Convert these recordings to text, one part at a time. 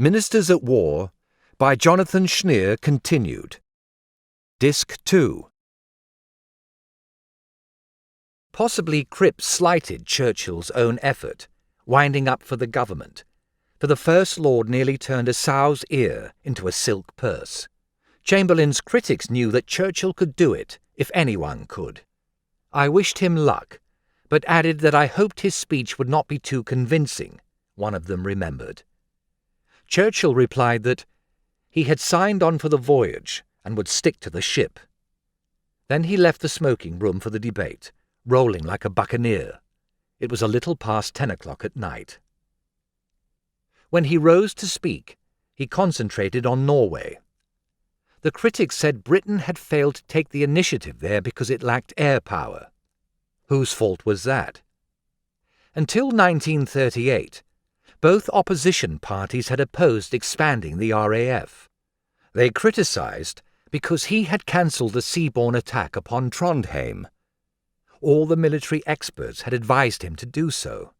Ministers at War by Jonathan Schneer continued. Disc 2. Possibly Cripps slighted Churchill's own effort, winding up for the government, for the First Lord nearly turned a sow's ear into a silk purse. Chamberlain's critics knew that Churchill could do it, if anyone could. I wished him luck, but added that I hoped his speech would not be too convincing, one of them remembered. Churchill replied that he had signed on for the voyage and would stick to the ship. Then he left the smoking room for the debate, rolling like a buccaneer. It was a little past 10 o'clock at night. When he rose to speak, he concentrated on Norway. The critics said Britain had failed to take the initiative there because it lacked air power. Whose fault was that? Until 1938, both opposition parties had opposed expanding the RAF. They criticised because he had cancelled the seaborne attack upon Trondheim. All the military experts had advised him to do so.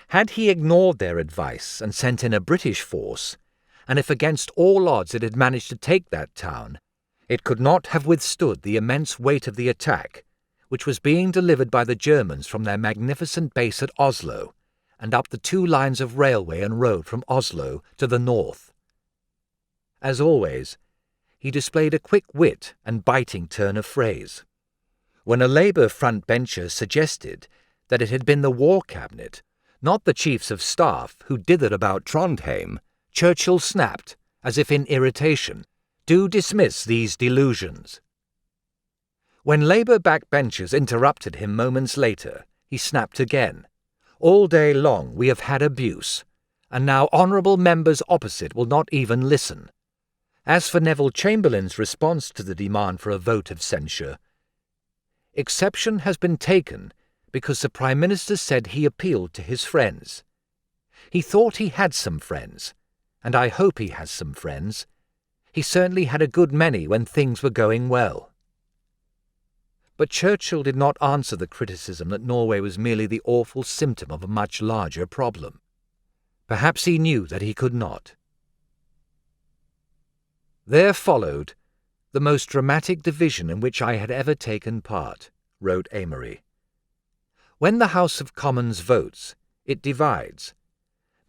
Had he ignored their advice and sent in a British force, and if against all odds it had managed to take that town, it could not have withstood the immense weight of the attack, which was being delivered by the Germans from their magnificent base at Oslo, and up the 2 lines of railway and road from Oslo to the north. As always, he displayed a quick wit and biting turn of phrase. When a Labour frontbencher suggested that it had been the War Cabinet, not the Chiefs of Staff, who dithered about Trondheim, Churchill snapped, as if in irritation, "Do dismiss these delusions." When Labour backbenchers interrupted him moments later, he snapped again. "All day long we have had abuse, and now honourable members opposite will not even listen." As for Neville Chamberlain's response to the demand for a vote of censure, exception has been taken because the Prime Minister said he appealed to his friends. He thought he had some friends, and I hope he has some friends. He certainly had a good many when things were going well. But Churchill did not answer the criticism that Norway was merely the awful symptom of a much larger problem. Perhaps he knew that he could not. "There followed the most dramatic division in which I had ever taken part," wrote Amory. "When the House of Commons votes, it divides.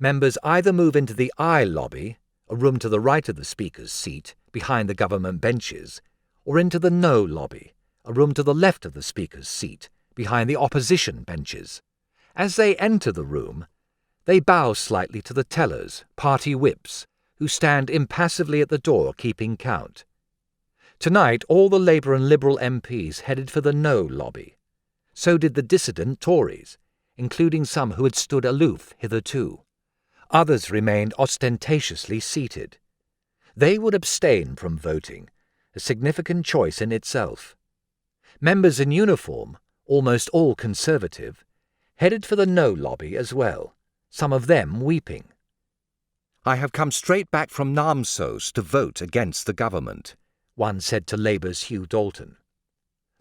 Members either move into the Aye lobby, a room to the right of the Speaker's seat, behind the government benches, or into the No lobby, a room to the left of the Speaker's seat, behind the opposition benches. As they enter the room, they bow slightly to the tellers, party whips, who stand impassively at the door keeping count. Tonight all the Labour and Liberal MPs headed for the No lobby. So did the dissident Tories, including some who had stood aloof hitherto. Others remained ostentatiously seated. They would abstain from voting, a significant choice in itself. Members in uniform, almost all Conservative, headed for the No lobby as well, some of them weeping. "I have come straight back from Namsos to vote against the government," one said to Labour's Hugh Dalton.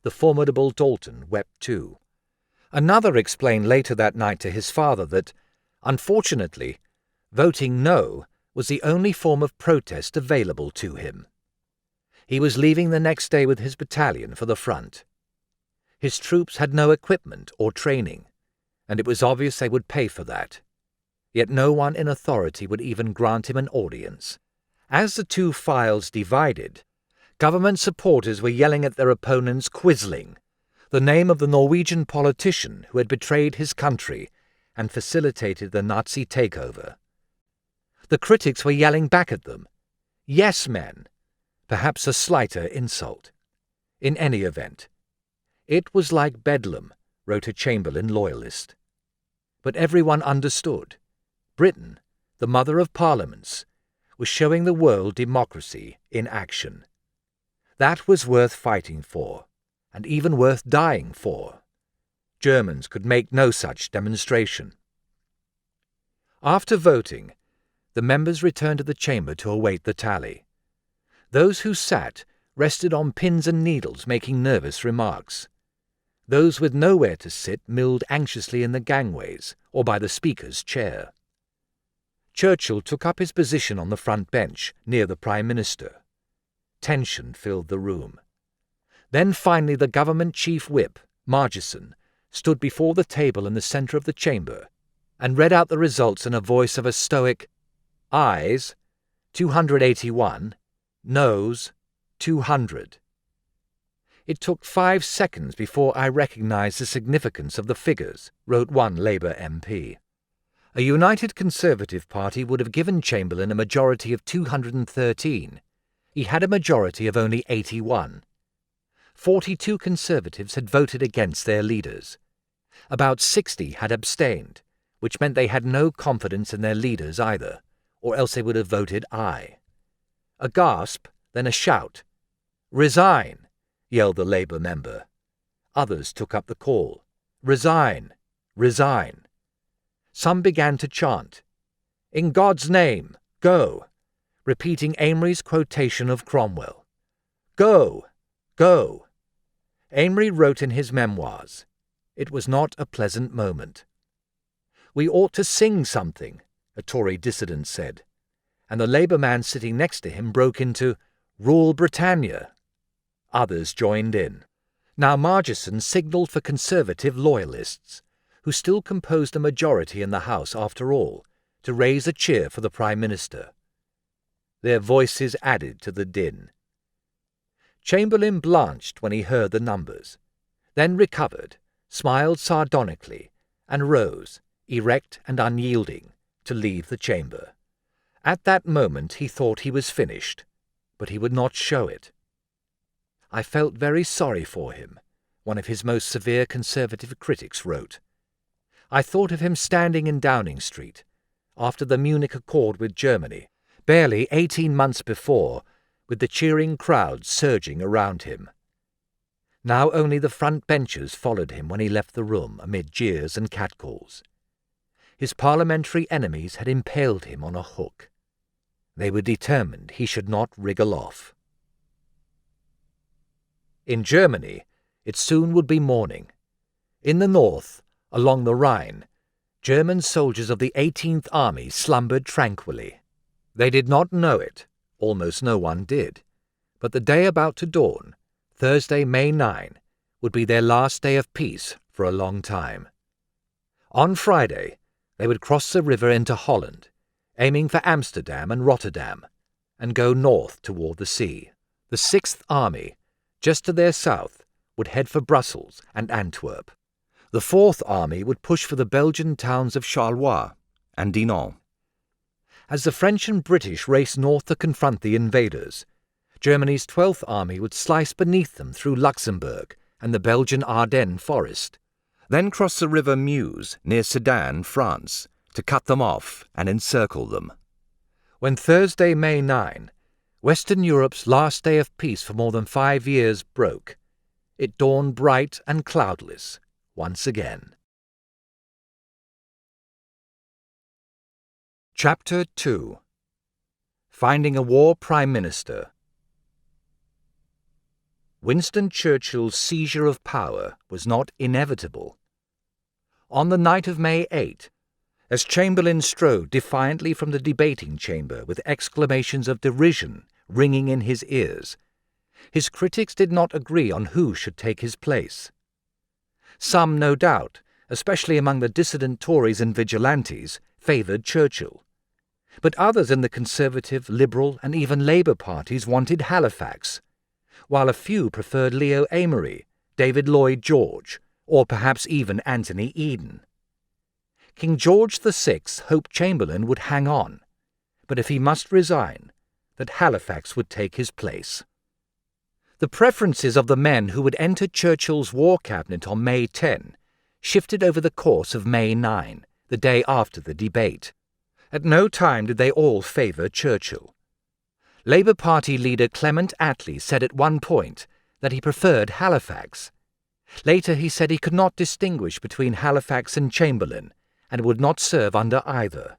The formidable Dalton wept too. Another explained later that night to his father that, unfortunately, voting No was the only form of protest available to him. He was leaving the next day with his battalion for the front. His troops had no equipment or training, and it was obvious they would pay for that. Yet no one in authority would even grant him an audience. As the 2 files divided, government supporters were yelling at their opponents Quisling, the name of the Norwegian politician who had betrayed his country and facilitated the Nazi takeover. The critics were yelling back at them, "Yes men," perhaps a slighter insult. In any event, it was like bedlam, wrote a Chamberlain loyalist. But everyone understood. Britain, the mother of parliaments, was showing the world democracy in action. That was worth fighting for, and even worth dying for. Germans could make no such demonstration. After voting, the members returned to the chamber to await the tally. Those who sat rested on pins and needles making nervous remarks. Those with nowhere to sit milled anxiously in the gangways or by the Speaker's chair. Churchill took up his position on the front bench, near the Prime Minister. Tension filled the room. Then finally the government chief whip, Margeson, stood before the table in the centre of the chamber and read out the results in a voice of a stoic ayes, 281, noes, 200. It took 5 seconds before I recognised the significance of the figures, wrote one Labour MP. A united Conservative Party would have given Chamberlain a majority of 213. He had a majority of only 81. 42 Conservatives had voted against their leaders. About 60 had abstained, which meant they had no confidence in their leaders either, or else they would have voted aye. A gasp, then a shout. "Resign!" yelled the Labour member. Others took up the call. "Resign! Resign!" Some began to chant, "In God's name, go!" repeating Amory's quotation of Cromwell. "Go! Go!" Amory wrote in his memoirs, "It was not a pleasant moment." "We ought to sing something," a Tory dissident said, and the Labour man sitting next to him broke into "Rule Britannia." Others joined in. Now Margeson signalled for Conservative loyalists, who still composed a majority in the House after all, to raise a cheer for the Prime Minister. Their voices added to the din. Chamberlain blanched when he heard the numbers, then recovered, smiled sardonically, and rose, erect and unyielding, to leave the chamber. At that moment he thought he was finished, but he would not show it. "I felt very sorry for him," one of his most severe Conservative critics wrote. "I thought of him standing in Downing Street, after the Munich Accord with Germany, barely 18 months before, with the cheering crowd surging around him. Now only the front benchers followed him when he left the room amid jeers and catcalls. His parliamentary enemies had impaled him on a hook. They were determined he should not wriggle off. In Germany, it soon would be morning. In the north, along the Rhine, German soldiers of the 18th Army slumbered tranquilly. They did not know it, almost no one did, but the day about to dawn, Thursday, May 9, would be their last day of peace for a long time. On Friday, they would cross the river into Holland, aiming for Amsterdam and Rotterdam, and go north toward the sea. The 6th Army, just to their south, would head for Brussels and Antwerp. The 4th Army would push for the Belgian towns of Charleroi and Dinant. As the French and British raced north to confront the invaders, Germany's 12th Army would slice beneath them through Luxembourg and the Belgian Ardennes forest, then cross the river Meuse near Sedan, France, to cut them off and encircle them. When Thursday, May 9, Western Europe's last day of peace for more than 5 years broke, it dawned bright and cloudless once again. Chapter 2. Finding a War Prime Minister. Winston Churchill's seizure of power was not inevitable. On the night of May 8, as Chamberlain strode defiantly from the debating chamber with exclamations of derision ringing in his ears, his critics did not agree on who should take his place. Some, no doubt, especially among the dissident Tories and vigilantes, favoured Churchill. But others in the Conservative, Liberal and even Labour parties wanted Halifax, while a few preferred Leo Amory, David Lloyd George, or perhaps even Anthony Eden. King George VI hoped Chamberlain would hang on, but if he must resign, that Halifax would take his place. The preferences of the men who would enter Churchill's War Cabinet on May 10 shifted over the course of May 9, the day after the debate. At no time did they all favour Churchill. Labour Party leader Clement Attlee said at one point that he preferred Halifax. Later he said he could not distinguish between Halifax and Chamberlain, and would not serve under either.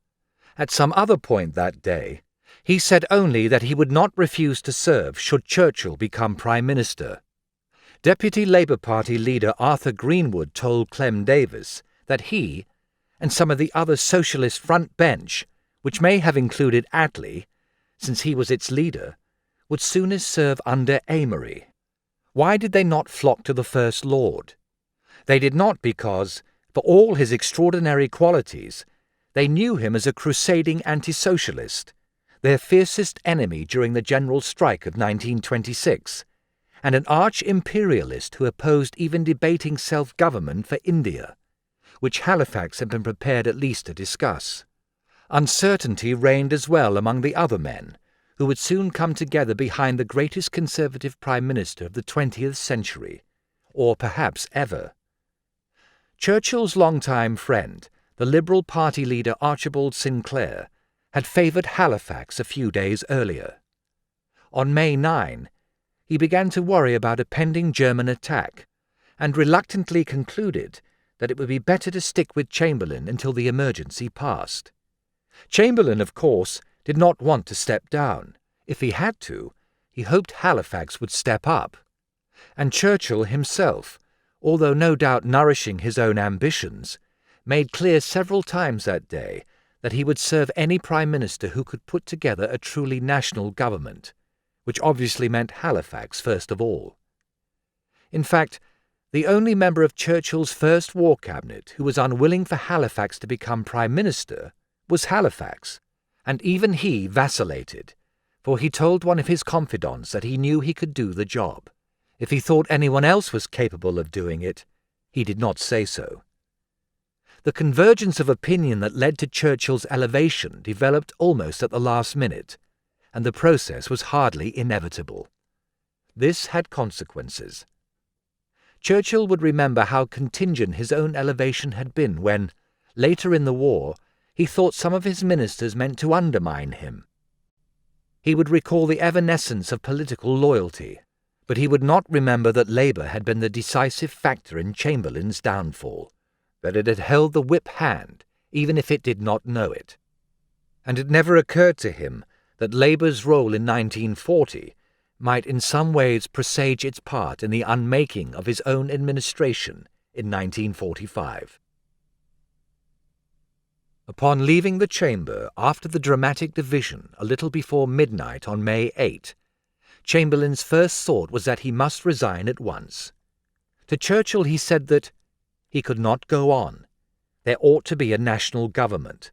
At some other point that day, he said only that he would not refuse to serve should Churchill become Prime Minister. Deputy Labour Party leader Arthur Greenwood told Clem Davis that he, and some of the other socialist front bench, which may have included Attlee, since he was its leader, would soonest serve under Amory. Why did they not flock to the First Lord? They did not because, for all his extraordinary qualities, they knew him as a crusading anti-socialist, their fiercest enemy during the general strike of 1926, and an arch-imperialist who opposed even debating self-government for India, which Halifax had been prepared at least to discuss. Uncertainty reigned as well among the other men, who would soon come together behind the greatest Conservative Prime Minister of the 20th century, or perhaps ever. Churchill's longtime friend, the Liberal Party leader Archibald Sinclair, had favoured Halifax a few days earlier. On May 9, he began to worry about a pending German attack, and reluctantly concluded that it would be better to stick with Chamberlain until the emergency passed. Chamberlain, of course, did not want to step down. If he had to, he hoped Halifax would step up. And Churchill himself, although no doubt nourishing his own ambitions, made clear several times that day that he would serve any Prime Minister who could put together a truly national government, which obviously meant Halifax first of all. In fact, the only member of Churchill's first war cabinet who was unwilling for Halifax to become Prime Minister was Halifax, and even he vacillated, for he told one of his confidants that he knew he could do the job. If he thought anyone else was capable of doing it, he did not say so. The convergence of opinion that led to Churchill's elevation developed almost at the last minute, and the process was hardly inevitable. This had consequences. Churchill would remember how contingent his own elevation had been when, later in the war, he thought some of his ministers meant to undermine him. He would recall the evanescence of political loyalty, but he would not remember that Labour had been the decisive factor in Chamberlain's downfall, that it had held the whip hand, even if it did not know it. And it never occurred to him that Labour's role in 1940 might in some ways presage its part in the unmaking of his own administration in 1945. Upon leaving the chamber after the dramatic division a little before midnight on May 8, Chamberlain's first thought was that he must resign at once. To Churchill he said that he could not go on. There ought to be a national government.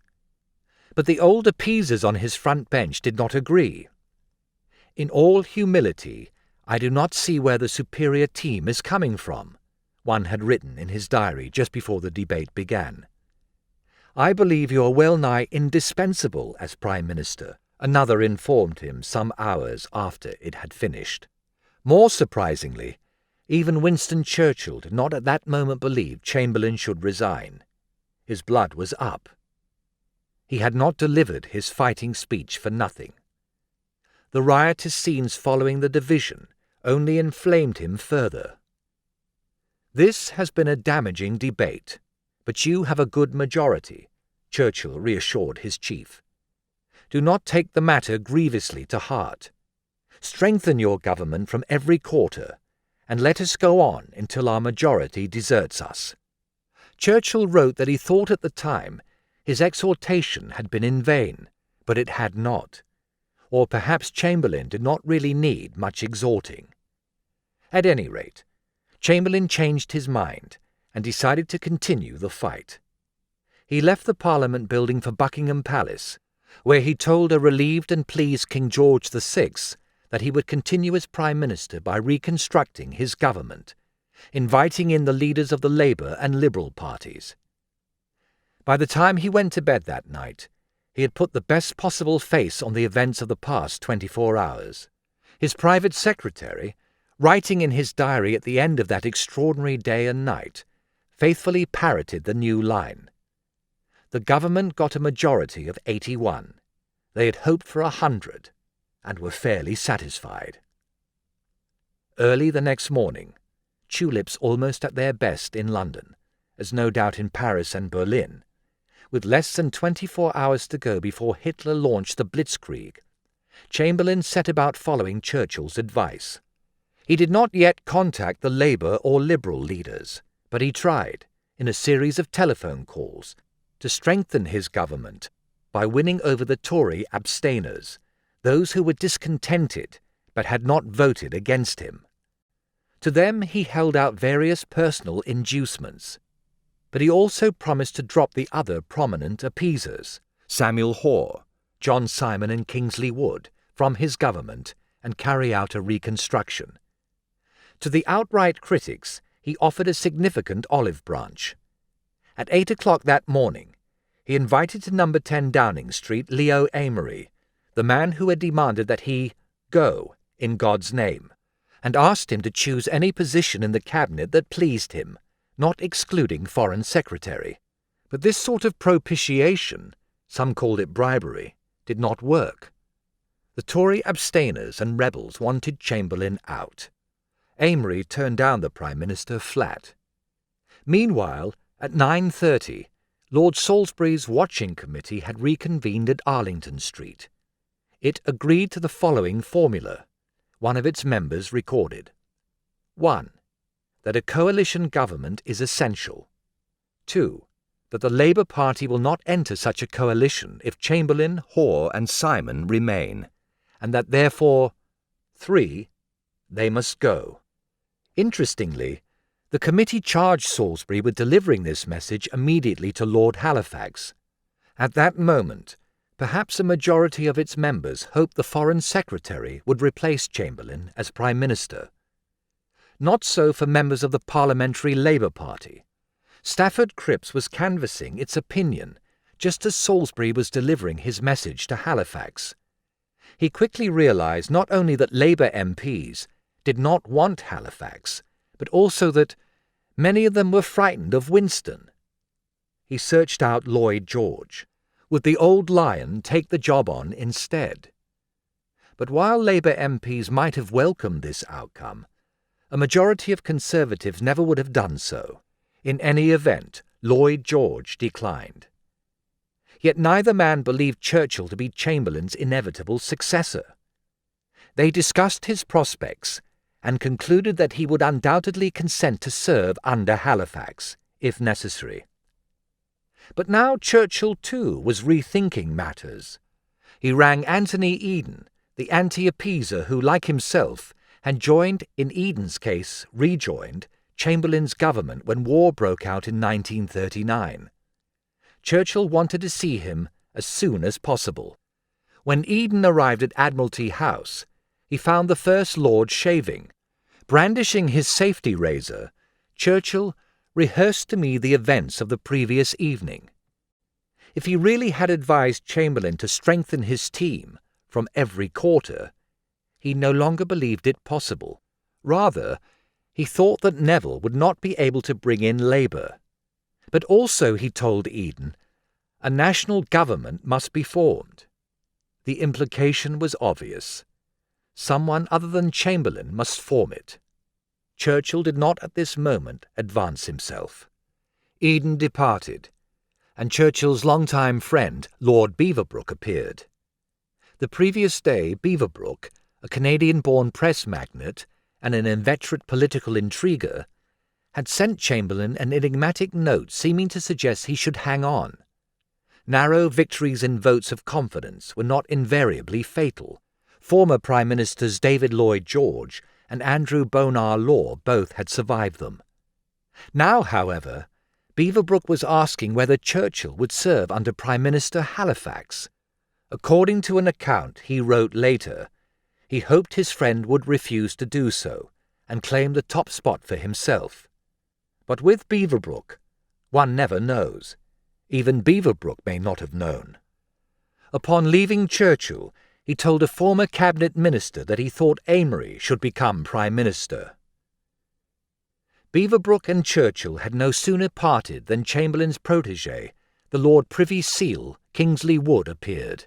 But the old appeasers on his front bench did not agree. "In all humility, I do not see where the superior team is coming from," one had written in his diary just before the debate began. "I believe you are well nigh indispensable as Prime Minister," another informed him some hours after it had finished. More surprisingly, even Winston Churchill did not at that moment believe Chamberlain should resign. His blood was up. He had not delivered his fighting speech for nothing. The riotous scenes following the division only inflamed him further. "This has been a damaging debate, but you have a good majority," Churchill reassured his chief. "Do not take the matter grievously to heart. Strengthen your government from every quarter, and let us go on until our majority deserts us." Churchill wrote that he thought at the time his exhortation had been in vain, but it had not. Or perhaps Chamberlain did not really need much exhorting. At any rate, Chamberlain changed his mind and decided to continue the fight. He left the Parliament building for Buckingham Palace, where he told a relieved and pleased King George VI that he would continue as Prime Minister by reconstructing his government, inviting in the leaders of the Labour and Liberal parties. By the time he went to bed that night, he had put the best possible face on the events of the past 24 hours. His private secretary, writing in his diary at the end of that extraordinary day and night, faithfully parroted the new line. The government got a majority of 81. They had hoped for 100, and were fairly satisfied. Early the next morning, tulips almost at their best in London, as no doubt in Paris and Berlin, with less than 24 hours to go before Hitler launched the Blitzkrieg, Chamberlain set about following Churchill's advice. He did not yet contact the Labour or Liberal leaders, but he tried, in a series of telephone calls, to strengthen his government by winning over the Tory abstainers, those who were discontented but had not voted against him. To them he held out various personal inducements, but he also promised to drop the other prominent appeasers, Samuel Hoare, John Simon and Kingsley Wood, from his government and carry out a reconstruction. To the outright critics he offered a significant olive branch. At 8 o'clock that morning, he invited to No. 10 Downing Street Leo Amery, the man who had demanded that he go in God's name, and asked him to choose any position in the cabinet that pleased him, not excluding Foreign Secretary. But this sort of propitiation, some called it bribery, did not work. The Tory abstainers and rebels wanted Chamberlain out. Amery turned down the Prime Minister flat. Meanwhile, at 9:30, Lord Salisbury's Watching Committee had reconvened at Arlington Street. It agreed to the following formula. One of its members recorded. 1. That a coalition government is essential. 2. That the Labour Party will not enter such a coalition if Chamberlain, Hoare and Simon remain, and that therefore 3. They must go. Interestingly, the committee charged Salisbury with delivering this message immediately to Lord Halifax. At that moment, perhaps a majority of its members hoped the Foreign Secretary would replace Chamberlain as Prime Minister. Not so for members of the Parliamentary Labour Party. Stafford Cripps was canvassing its opinion just as Salisbury was delivering his message to Halifax. He quickly realised not only that Labour MPs did not want Halifax, but also that many of them were frightened of Winston. He searched out Lloyd George. Would the old lion take the job on instead? But while Labour MPs might have welcomed this outcome, a majority of Conservatives never would have done so. In any event, Lloyd George declined. Yet neither man believed Churchill to be Chamberlain's inevitable successor. They discussed his prospects and concluded that he would undoubtedly consent to serve under Halifax, if necessary. But now Churchill, too, was rethinking matters. He rang Anthony Eden, the anti-appeaser who, like himself, had joined, in Eden's case, rejoined, Chamberlain's government when war broke out in 1939. Churchill wanted to see him as soon as possible. When Eden arrived at Admiralty House, he found the First Lord shaving. Brandishing his safety razor, Churchill rehearsed to me the events of the previous evening. If he really had advised Chamberlain to strengthen his team from every quarter, he no longer believed it possible. Rather, he thought that Neville would not be able to bring in Labour. But also, he told Eden, a national government must be formed. The implication was obvious. Someone other than Chamberlain must form it. Churchill did not at this moment advance himself. Eden departed, and Churchill's longtime friend, Lord Beaverbrook, appeared. The previous day, Beaverbrook, a Canadian-born press magnate and an inveterate political intriguer, had sent Chamberlain an enigmatic note seeming to suggest he should hang on. Narrow victories in votes of confidence were not invariably fatal. Former Prime Ministers David Lloyd George and Andrew Bonar Law both had survived them. Now, however, Beaverbrook was asking whether Churchill would serve under Prime Minister Halifax. According to an account he wrote later, he hoped his friend would refuse to do so and claim the top spot for himself. But with Beaverbrook, one never knows. Even Beaverbrook may not have known. Upon leaving Churchill, he told a former cabinet minister that he thought Amery should become Prime Minister. Beaverbrook and Churchill had no sooner parted than Chamberlain's protégé, the Lord Privy Seal, Kingsley Wood, appeared.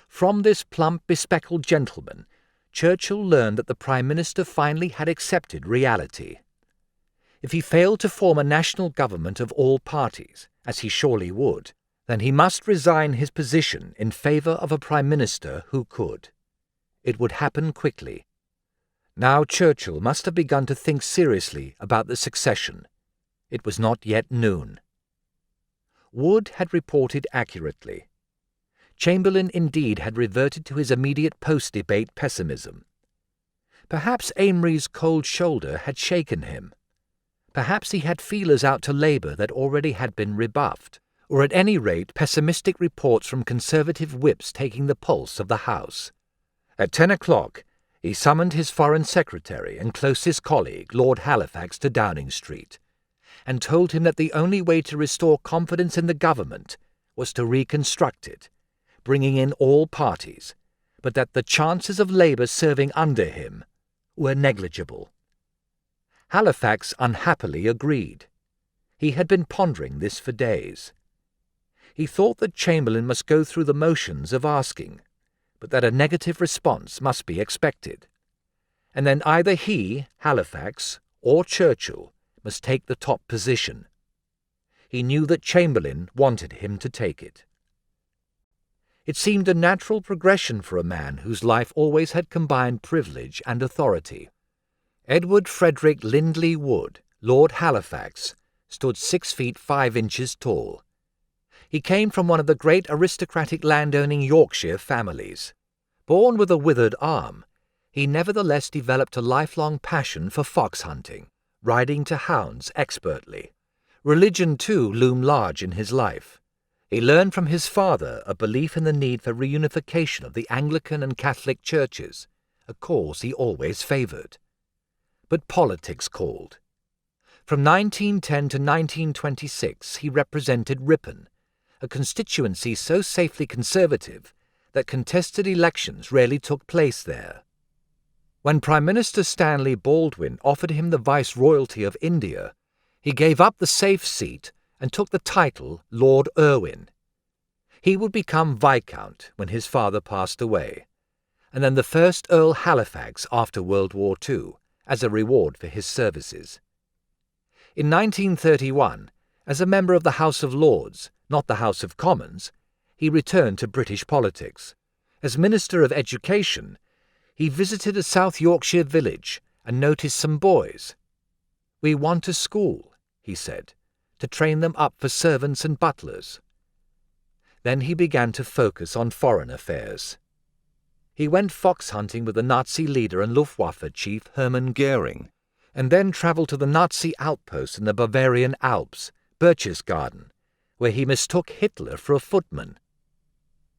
From this plump, bespectacled gentleman, Churchill learned that the Prime Minister finally had accepted reality. If he failed to form a national government of all parties, as he surely would, then he must resign his position in favour of a Prime Minister who could. It would happen quickly. Now Churchill must have begun to think seriously about the succession. It was not yet noon. Wood had reported accurately. Chamberlain indeed had reverted to his immediate post-debate pessimism. Perhaps Amory's cold shoulder had shaken him. Perhaps he had feelers out to Labour that already had been rebuffed, or at any rate pessimistic reports from Conservative whips taking the pulse of the House. At 10 o'clock, he summoned his Foreign Secretary and closest colleague, Lord Halifax, to Downing Street, and told him that the only way to restore confidence in the government was to reconstruct it, bringing in all parties, but that the chances of Labour serving under him were negligible. Halifax unhappily agreed. He had been pondering this for days. He thought that Chamberlain must go through the motions of asking, but that a negative response must be expected, and then either he, Halifax, or Churchill must take the top position. He knew that Chamberlain wanted him to take it. It seemed a natural progression for a man whose life always had combined privilege and authority. Edward Frederick Lindley Wood, Lord Halifax, stood 6 feet 5 inches tall. He came from one of the great aristocratic landowning Yorkshire families. Born with a withered arm, he nevertheless developed a lifelong passion for fox hunting, riding to hounds expertly. Religion, too, loomed large in his life. He learned from his father a belief in the need for reunification of the Anglican and Catholic churches, a cause he always favoured. But politics called. From 1910 to 1926 he represented Ripon, a constituency so safely conservative that contested elections rarely took place there. When Prime Minister Stanley Baldwin offered him the Viceroyalty of India, he gave up the safe seat and took the title Lord Irwin. He would become Viscount when his father passed away, and then the first Earl Halifax after World War II, as a reward for his services. In 1931, as a member of the House of Lords, not the House of Commons, he returned to British politics. As Minister of Education, he visited a South Yorkshire village and noticed some boys. "We want a school," he said, "to train them up for servants and butlers." Then he began to focus on foreign affairs. He went fox hunting with the Nazi leader and Luftwaffe chief Hermann Goering, and then travelled to the Nazi outpost in the Bavarian Alps, Berchtesgaden, where he mistook Hitler for a footman.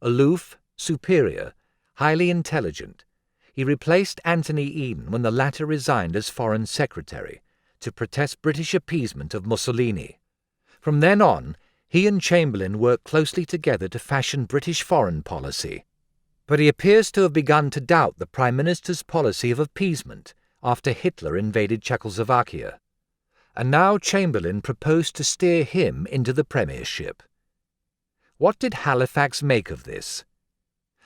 Aloof, superior, highly intelligent, he replaced Anthony Eden when the latter resigned as Foreign Secretary to protest British appeasement of Mussolini. From then on, he and Chamberlain worked closely together to fashion British foreign policy. But he appears to have begun to doubt the Prime Minister's policy of appeasement after Hitler invaded Czechoslovakia, and now Chamberlain proposed to steer him into the premiership. What did Halifax make of this?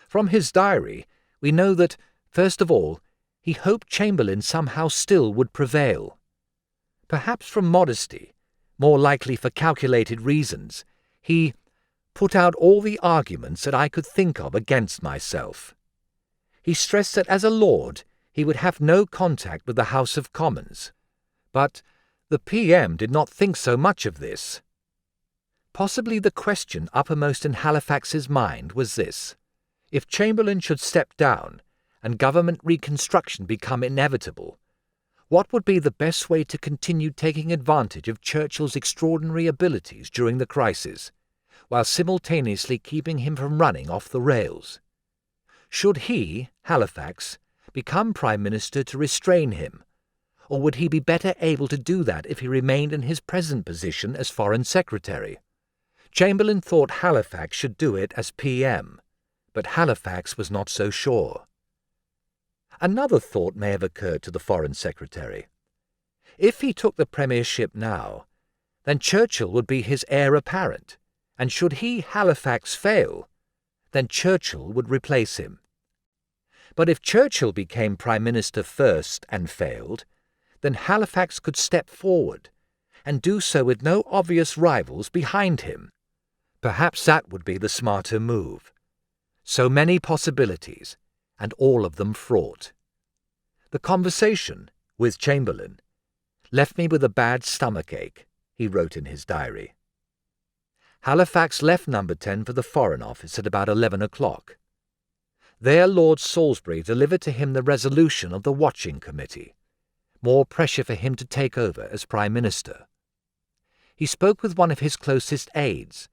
From his diary, we know that, first of all, he hoped Chamberlain somehow still would prevail. Perhaps from modesty, more likely for calculated reasons, he put out all the arguments that I could think of against myself. He stressed that as a lord he would have no contact with the House of Commons. But the PM did not think so much of this. Possibly the question uppermost in Halifax's mind was this: if Chamberlain should step down and government reconstruction become inevitable, what would be the best way to continue taking advantage of Churchill's extraordinary abilities during the crisis, while simultaneously keeping him from running off the rails? Should he, Halifax, become Prime Minister to restrain him, or would he be better able to do that if he remained in his present position as Foreign Secretary? Chamberlain thought Halifax should do it as PM, but Halifax was not so sure. Another thought may have occurred to the Foreign Secretary. If he took the premiership now, then Churchill would be his heir apparent, and should he, Halifax, fail, then Churchill would replace him. But if Churchill became Prime Minister first and failed, then Halifax could step forward, and do so with no obvious rivals behind him. Perhaps that would be the smarter move. So many possibilities, and all of them fraught. The conversation, with Chamberlain, left me with a bad stomachache, he wrote in his diary. Halifax left Number 10 for the Foreign Office at about 11 o'clock. There Lord Salisbury delivered to him the resolution of the Watching Committee. More pressure for him to take over as Prime Minister. He spoke with one of his closest aides,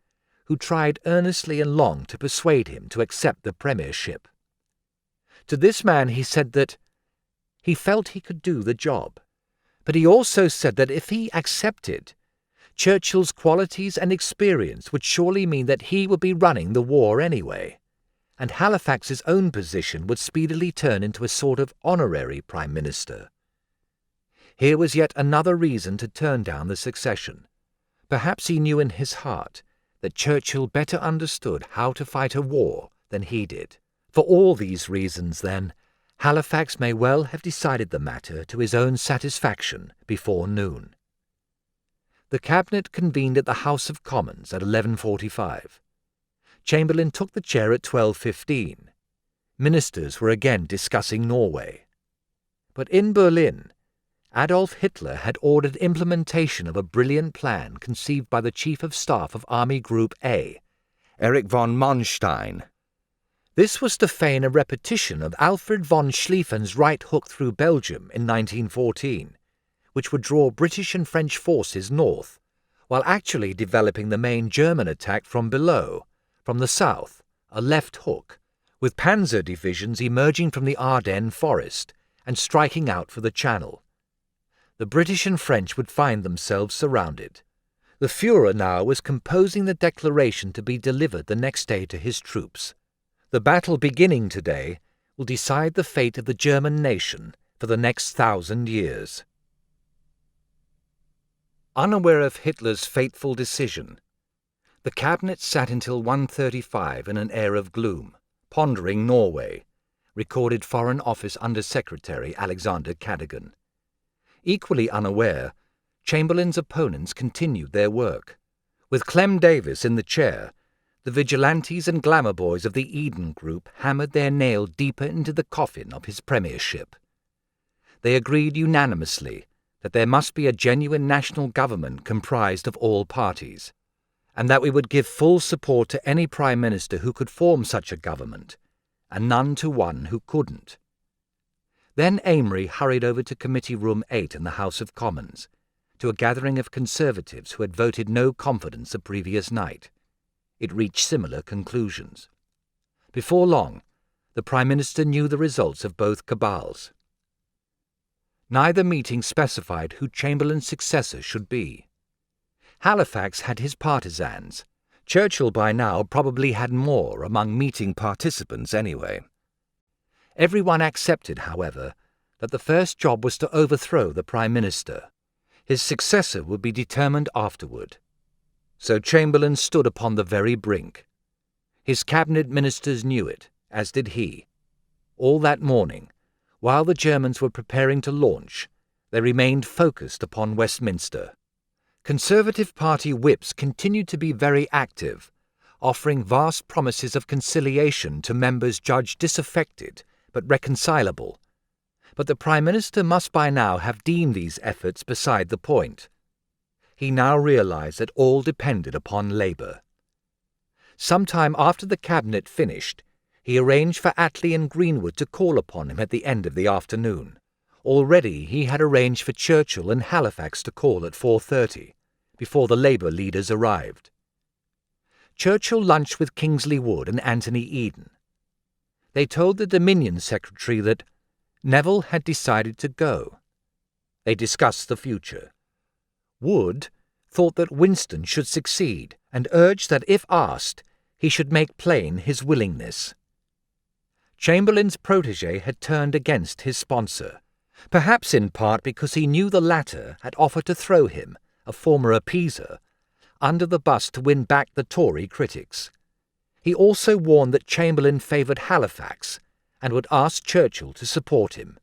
who tried earnestly and long to persuade him to accept the premiership. To this man he said that he felt he could do the job, but he also said that if he accepted, Churchill's qualities and experience would surely mean that he would be running the war anyway, and Halifax's own position would speedily turn into a sort of honorary Prime Minister. Here was yet another reason to turn down the succession. Perhaps he knew in his heart that Churchill better understood how to fight a war than he did. For all these reasons, then, Halifax may well have decided the matter to his own satisfaction before noon. The Cabinet convened at the House of Commons at 11:45. Chamberlain took the chair at 12:15. Ministers were again discussing Norway. But in Berlin, Adolf Hitler had ordered implementation of a brilliant plan conceived by the Chief of Staff of Army Group A, Erich von Manstein. This was to feign a repetition of Alfred von Schlieffen's right hook through Belgium in 1914, which would draw British and French forces north, while actually developing the main German attack from below, from the south, a left hook, with panzer divisions emerging from the Ardennes forest and striking out for the Channel. The British and French would find themselves surrounded. The Führer now was composing the declaration to be delivered the next day to his troops. The battle beginning today will decide the fate of the German nation for the next 1,000 years. Unaware of Hitler's fateful decision, the Cabinet sat until 1:35 in an air of gloom, pondering Norway, recorded Foreign Office Under-Secretary Alexander Cadogan. Equally unaware, Chamberlain's opponents continued their work. With Clem Davis in the chair, the vigilantes and glamour boys of the Eden Group hammered their nail deeper into the coffin of his premiership. They agreed unanimously that there must be a genuine national government comprised of all parties, and that we would give full support to any Prime Minister who could form such a government, and none to one who couldn't. Then Amory hurried over to Committee Room 8 in the House of Commons, to a gathering of Conservatives who had voted no confidence the previous night. It reached similar conclusions. Before long, the Prime Minister knew the results of both cabals. Neither meeting specified who Chamberlain's successor should be. Halifax had his partisans. Churchill by now probably had more among meeting participants anyway. Everyone accepted, however, that the first job was to overthrow the Prime Minister. His successor would be determined afterward. So Chamberlain stood upon the very brink. His cabinet ministers knew it, as did he. All that morning, while the Germans were preparing to launch, they remained focused upon Westminster. Conservative Party whips continued to be very active, offering vast promises of conciliation to members judged disaffected but reconcilable. But the Prime Minister must by now have deemed these efforts beside the point. He now realised that all depended upon Labour. Sometime after the Cabinet finished, he arranged for Attlee and Greenwood to call upon him at the end of the afternoon. Already he had arranged for Churchill and Halifax to call at 4:30, before the Labour leaders arrived. Churchill lunched with Kingsley Wood and Anthony Eden. They told the Dominion Secretary that Neville had decided to go. They discussed the future. Wood thought that Winston should succeed and urged that if asked, he should make plain his willingness. Chamberlain's protégé had turned against his sponsor, perhaps in part because he knew the latter had offered to throw him, a former appeaser, under the bus to win back the Tory critics. He also warned that Chamberlain favoured Halifax and would ask Churchill to support him.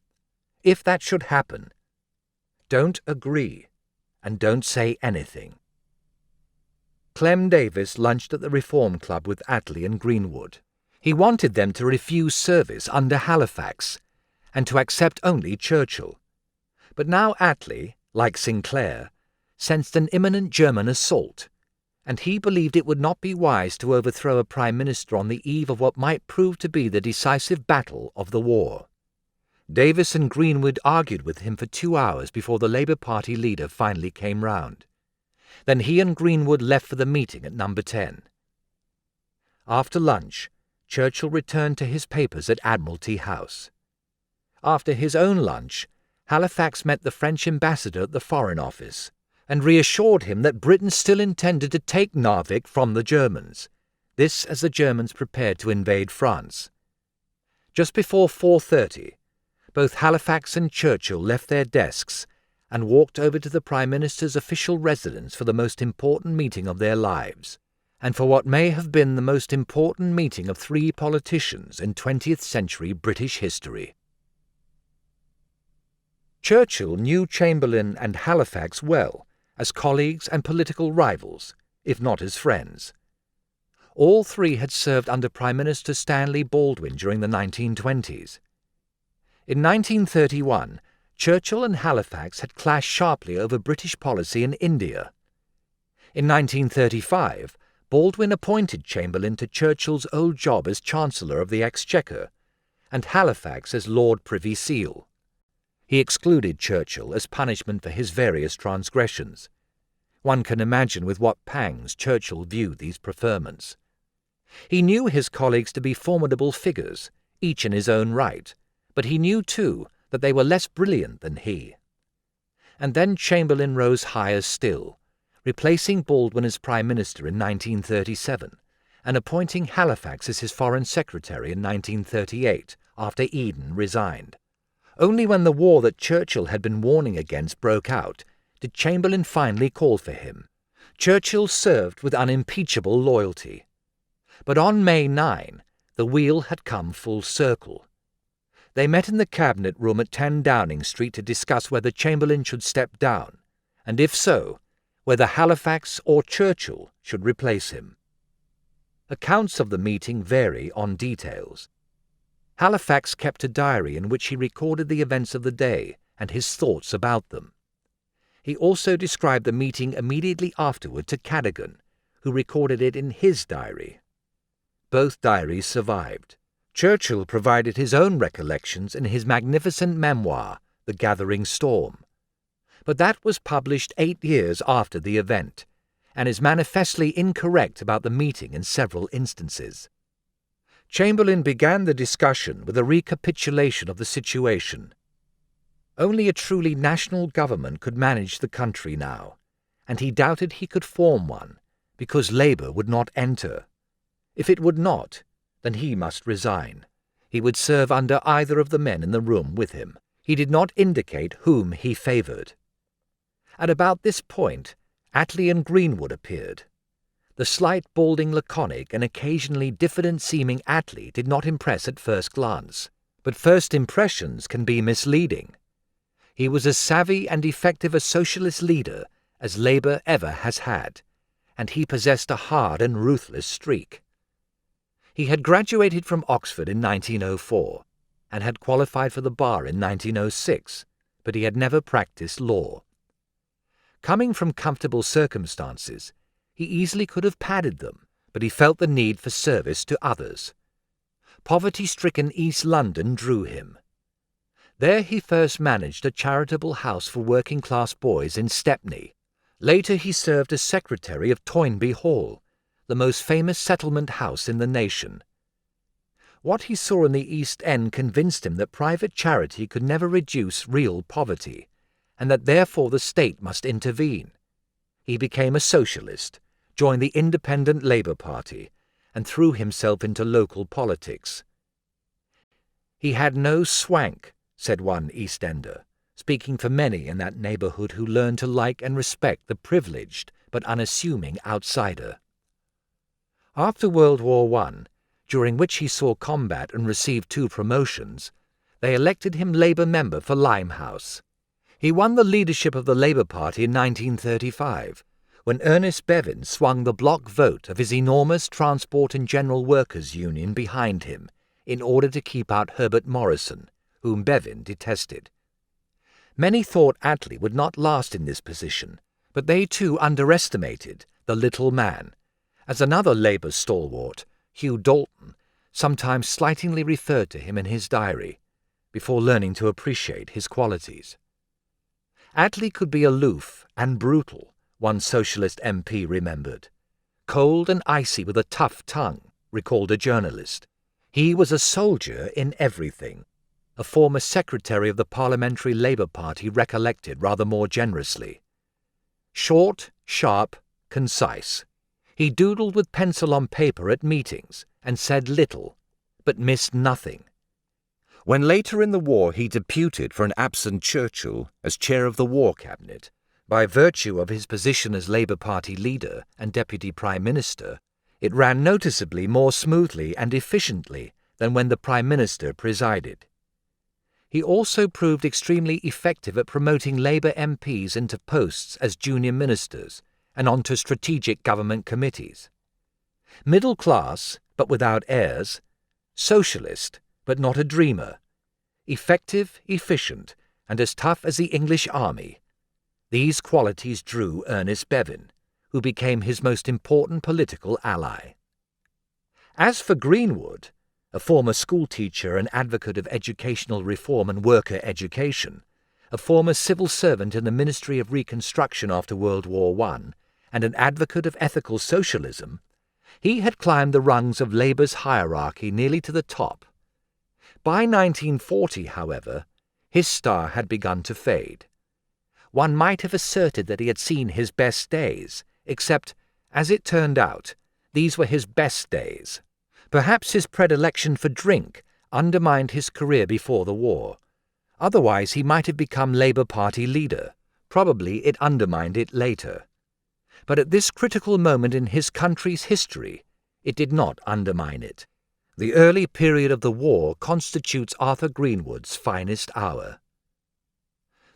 If that should happen, don't agree and don't say anything. Clem Davis lunched at the Reform Club with Attlee and Greenwood. He wanted them to refuse service under Halifax and to accept only Churchill. But now Attlee, like Sinclair, sensed an imminent German assault, and he believed it would not be wise to overthrow a prime minister on the eve of what might prove to be the decisive battle of the war. Davis and Greenwood argued with him for 2 hours before the Labour Party leader finally came round. Then he and Greenwood left for the meeting at number 10. After lunch, Churchill returned to his papers at Admiralty House. After his own lunch, Halifax met the French ambassador at the Foreign Office and reassured him that Britain still intended to take Narvik from the Germans, this as the Germans prepared to invade France. Just before 4:30, both Halifax and Churchill left their desks and walked over to the Prime Minister's official residence for the most important meeting of their lives, and for what may have been the most important meeting of 3 politicians in 20th century British history. Churchill knew Chamberlain and Halifax well, as colleagues and political rivals, if not as friends. All 3 had served under Prime Minister Stanley Baldwin during the 1920s. In 1931, Churchill and Halifax had clashed sharply over British policy in India. In 1935, Baldwin appointed Chamberlain to Churchill's old job as Chancellor of the Exchequer, and Halifax as Lord Privy Seal. He excluded Churchill as punishment for his various transgressions. One can imagine with what pangs Churchill viewed these preferments. He knew his colleagues to be formidable figures, each in his own right, but he knew too that they were less brilliant than he. And then Chamberlain rose higher still, replacing Baldwin as Prime Minister in 1937 and appointing Halifax as his Foreign Secretary in 1938 after Eden resigned. Only when the war that Churchill had been warning against broke out did Chamberlain finally call for him. Churchill served with unimpeachable loyalty. But on May 9, the wheel had come full circle. They met in the Cabinet Room at 10 Downing Street to discuss whether Chamberlain should step down, and if so, whether Halifax or Churchill should replace him. Accounts of the meeting vary on details. Halifax kept a diary in which he recorded the events of the day and his thoughts about them. He also described the meeting immediately afterward to Cadogan, who recorded it in his diary. Both diaries survived. Churchill provided his own recollections in his magnificent memoir, The Gathering Storm. But that was published 8 years after the event, and is manifestly incorrect about the meeting in several instances. Chamberlain began the discussion with a recapitulation of the situation. Only a truly national government could manage the country now, and he doubted he could form one, because Labour would not enter. If it would not, then he must resign. He would serve under either of the men in the room with him. He did not indicate whom he favoured. At about this point, Attlee and Greenwood appeared. The slight, balding, laconic, and occasionally diffident-seeming Attlee did not impress at first glance, but first impressions can be misleading. He was as savvy and effective a socialist leader as Labour ever has had, and he possessed a hard and ruthless streak. He had graduated from Oxford in 1904, and had qualified for the bar in 1906, but he had never practised law. Coming from comfortable circumstances, he easily could have padded them, but he felt the need for service to others. Poverty-stricken East London drew him. There he first managed a charitable house for working-class boys in Stepney. Later he served as secretary of Toynbee Hall, the most famous settlement house in the nation. What he saw in the East End convinced him that private charity could never reduce real poverty, and that therefore the state must intervene. He became a socialist, joined the Independent Labour Party, and threw himself into local politics. He had no swank, said one East Ender, speaking for many in that neighbourhood who learned to like and respect the privileged but unassuming outsider. After World War I, during which he saw combat and received 2 promotions, they elected him Labour member for Limehouse. He won the leadership of the Labour Party in 1935, when Ernest Bevin swung the block vote of his enormous Transport and General Workers' Union behind him in order to keep out Herbert Morrison, whom Bevin detested. Many thought Attlee would not last in this position, but they too underestimated the little man, as another Labour stalwart, Hugh Dalton, sometimes slightingly referred to him in his diary, before learning to appreciate his qualities. Attlee could be aloof and brutal, one Socialist MP remembered. Cold and icy with a tough tongue, recalled a journalist. He was a soldier in everything. A former secretary of the Parliamentary Labour Party recollected rather more generously. Short, sharp, concise. He doodled with pencil on paper at meetings and said little, but missed nothing. When later in the war he deputed for an absent Churchill as chair of the War Cabinet, by virtue of his position as Labour Party leader and Deputy Prime Minister, it ran noticeably more smoothly and efficiently than when the Prime Minister presided. He also proved extremely effective at promoting Labour MPs into posts as junior ministers and onto strategic government committees. Middle class, but without airs. Socialist, but not a dreamer. Effective, efficient, and as tough as the English army. These qualities drew Ernest Bevin, who became his most important political ally. As for Greenwood, a former schoolteacher and advocate of educational reform and worker education, a former civil servant in the Ministry of Reconstruction after World War I, and an advocate of ethical socialism, he had climbed the rungs of Labour's hierarchy nearly to the top. By 1940, however, his star had begun to fade. One might have asserted that he had seen his best days, except, as it turned out, these were his best days. Perhaps his predilection for drink undermined his career before the war. Otherwise he might have become Labour Party leader. Probably it undermined it later. But at this critical moment in his country's history, it did not undermine it. The early period of the war constitutes Arthur Greenwood's finest hour.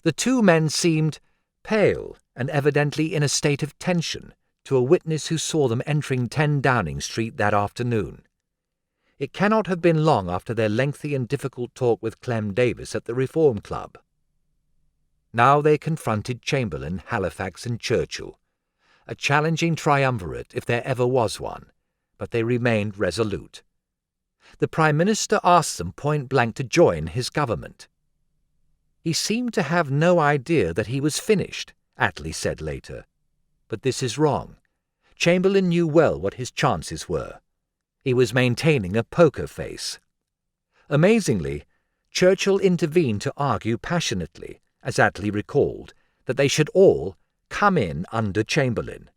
The two men seemed pale and evidently in a state of tension to a witness who saw them entering 10 Downing Street that afternoon. It cannot have been long after their lengthy and difficult talk with Clem Davis at the Reform Club. Now they confronted Chamberlain, Halifax and Churchill, a challenging triumvirate if there ever was one, but they remained resolute. The Prime Minister asked them point-blank to join his government. He seemed to have no idea that he was finished, Attlee said later. But this is wrong. Chamberlain knew well what his chances were. He was maintaining a poker face. Amazingly, Churchill intervened to argue passionately, as Attlee recalled, that they should all come in under Chamberlain.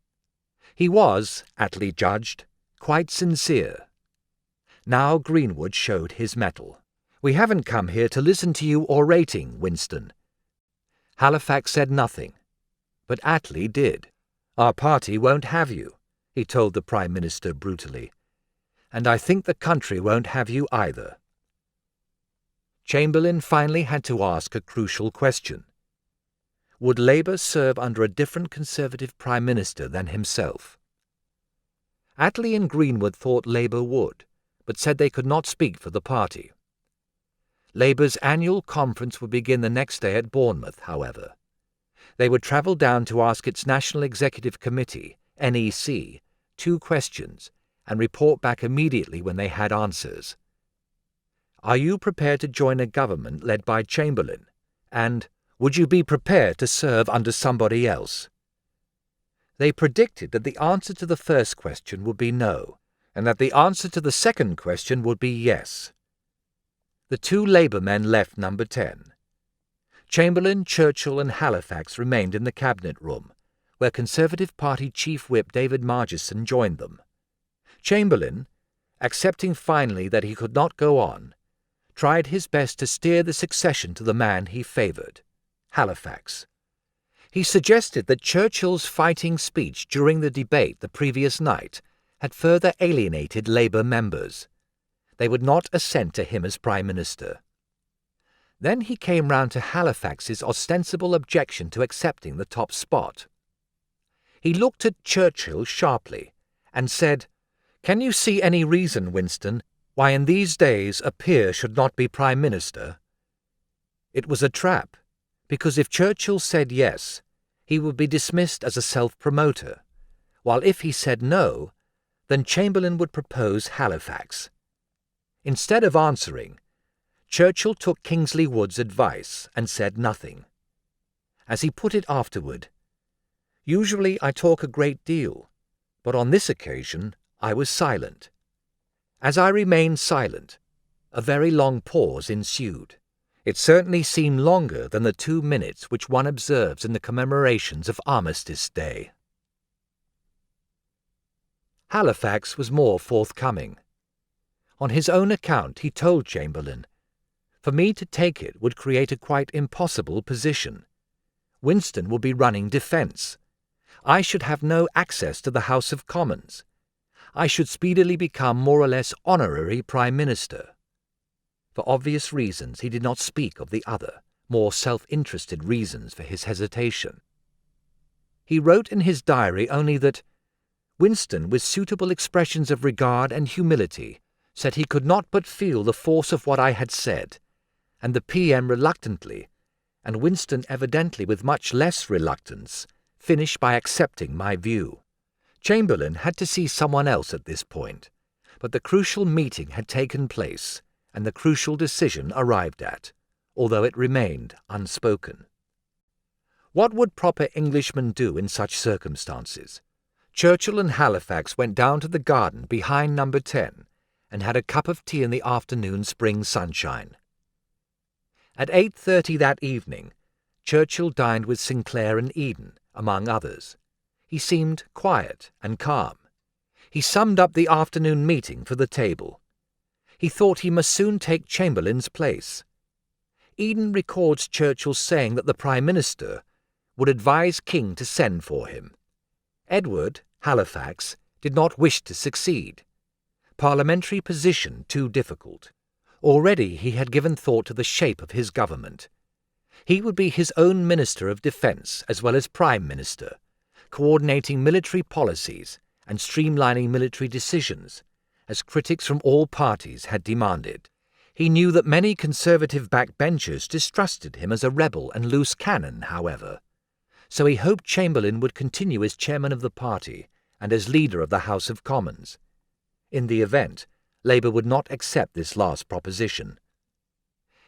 He was, Attlee judged, quite sincere. Now Greenwood showed his mettle. "We haven't come here to listen to you orating, Winston." Halifax said nothing, but Attlee did. "Our party won't have you," he told the Prime Minister brutally. "And I think the country won't have you either." Chamberlain finally had to ask a crucial question. Would Labour serve under a different Conservative Prime Minister than himself? Attlee and Greenwood thought Labour would, but said they could not speak for the party. Labour's annual conference would begin the next day at Bournemouth, however. They would travel down to ask its National Executive Committee, NEC, 2 questions, and report back immediately when they had answers. Are you prepared to join a government led by Chamberlain? And would you be prepared to serve under somebody else? They predicted that the answer to the first question would be no, and that the answer to the second question would be yes. The 2 Labour men left Number 10. Chamberlain, Churchill and Halifax remained in the Cabinet Room, where Conservative Party Chief Whip David Margesson joined them. Chamberlain, accepting finally that he could not go on, tried his best to steer the succession to the man he favoured, Halifax. He suggested that Churchill's fighting speech during the debate the previous night had further alienated Labour members. They would not assent to him as Prime Minister. Then he came round to Halifax's ostensible objection to accepting the top spot. He looked at Churchill sharply and said, "Can you see any reason, Winston, why in these days a peer should not be Prime Minister?" It was a trap, because if Churchill said yes, he would be dismissed as a self-promoter, while if he said no, then Chamberlain would propose Halifax. Instead of answering, Churchill took Kingsley Wood's advice and said nothing. As he put it afterward, "Usually I talk a great deal, but on this occasion I was silent." As I remained silent, a very long pause ensued. It certainly seemed longer than the 2 minutes which one observes in the commemorations of Armistice Day. Halifax was more forthcoming. On his own account he told Chamberlain, "For me to take it would create a quite impossible position. Winston would be running defence. I should have no access to the House of Commons. I should speedily become more or less honorary Prime Minister." For obvious reasons he did not speak of the other, more self-interested reasons for his hesitation. He wrote in his diary only that Winston, with suitable expressions of regard and humility, said he could not but feel the force of what I had said, and the PM reluctantly, and Winston evidently with much less reluctance, finished by accepting my view. Chamberlain had to see someone else at this point, but the crucial meeting had taken place, and the crucial decision arrived at, although it remained unspoken. What would proper Englishmen do in such circumstances? Churchill and Halifax went down to the garden behind No. 10 and had a cup of tea in the afternoon spring sunshine. At 8:30 that evening, Churchill dined with Sinclair and Eden, among others. He seemed quiet and calm. He summed up the afternoon meeting for the table. He thought he must soon take Chamberlain's place. Eden records Churchill saying that the Prime Minister would advise King to send for him. Edward, Halifax, did not wish to succeed. Parliamentary position too difficult. Already he had given thought to the shape of his government. He would be his own Minister of Defence as well as Prime Minister, coordinating military policies and streamlining military decisions, as critics from all parties had demanded. He knew that many Conservative backbenchers distrusted him as a rebel and loose cannon, however, so he hoped Chamberlain would continue as chairman of the party and as leader of the House of Commons. In the event, Labour would not accept this last proposition.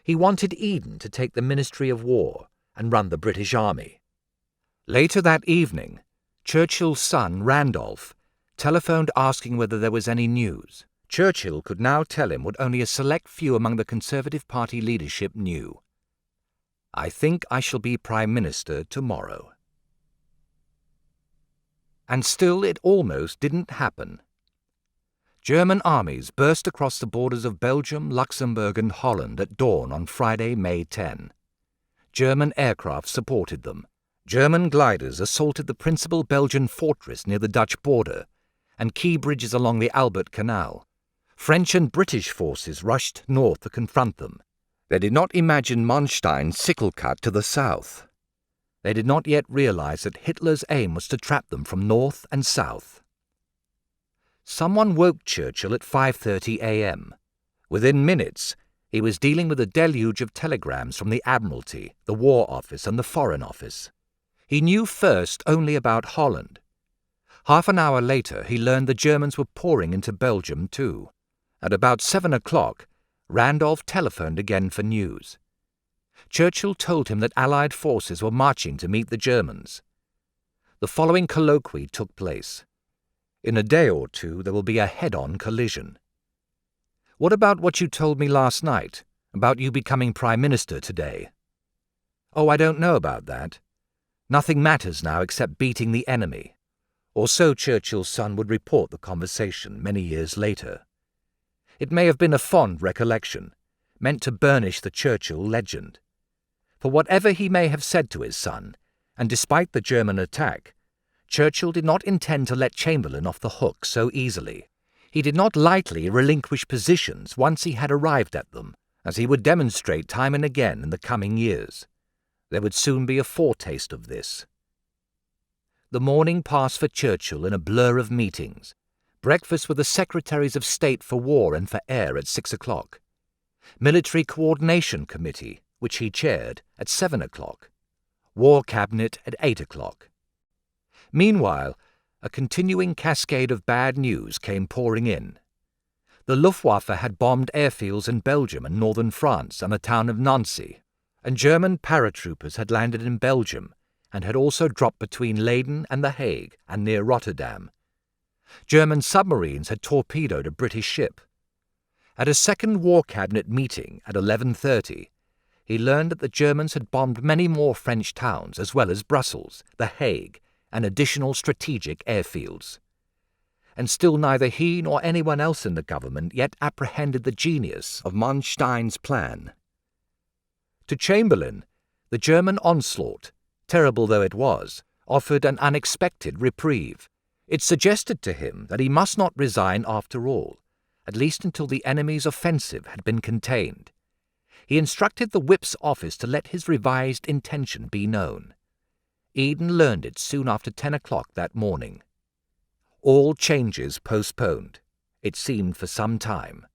He wanted Eden to take the Ministry of War and run the British Army. Later that evening, Churchill's son, Randolph, telephoned asking whether there was any news. Churchill could now tell him what only a select few among the Conservative Party leadership knew. "I think I shall be Prime Minister tomorrow." And still it almost didn't happen. German armies burst across the borders of Belgium, Luxembourg and Holland at dawn on Friday, May 10. German aircraft supported them. German gliders assaulted the principal Belgian fortress near the Dutch border and key bridges along the Albert Canal. French and British forces rushed north to confront them. They did not imagine Manstein's sickle cut to the south. They did not yet realize that Hitler's aim was to trap them from north and south. Someone woke Churchill at 5:30 a.m. Within minutes, he was dealing with a deluge of telegrams from the Admiralty, the War Office and the Foreign Office. He knew first only about Holland. Half an hour later, he learned the Germans were pouring into Belgium too. At about 7 o'clock, Randolph telephoned again for news. Churchill told him that Allied forces were marching to meet the Germans. The following colloquy took place. "In a day or two there will be a head-on collision." "What about what you told me last night, about you becoming Prime Minister today?" "Oh, I don't know about that. Nothing matters now except beating the enemy." Or so Churchill's son would report the conversation many years later. It may have been a fond recollection, meant to burnish the Churchill legend. For whatever he may have said to his son, and despite the German attack, Churchill did not intend to let Chamberlain off the hook so easily. He did not lightly relinquish positions once he had arrived at them, as he would demonstrate time and again in the coming years. There would soon be a foretaste of this. The morning passed for Churchill in a blur of meetings. Breakfast with the Secretaries of State for War and for Air at 6 o'clock. Military Coordination Committee, which he chaired, at 7 o'clock. War Cabinet at 8 o'clock. Meanwhile, a continuing cascade of bad news came pouring in. The Luftwaffe had bombed airfields in Belgium and northern France and the town of Nancy, and German paratroopers had landed in Belgium and had also dropped between Leyden and The Hague and near Rotterdam. German submarines had torpedoed a British ship. At a second War Cabinet meeting at 11:30, he learned that the Germans had bombed many more French towns as well as Brussels, The Hague, and additional strategic airfields. And still neither he nor anyone else in the government yet apprehended the genius of Manstein's plan. To Chamberlain, the German onslaught, terrible though it was, offered an unexpected reprieve. It suggested to him that he must not resign after all, at least until the enemy's offensive had been contained. He instructed the whip's office to let his revised intention be known. Eden learned it soon after 10 o'clock that morning. All changes postponed, it seemed for some time.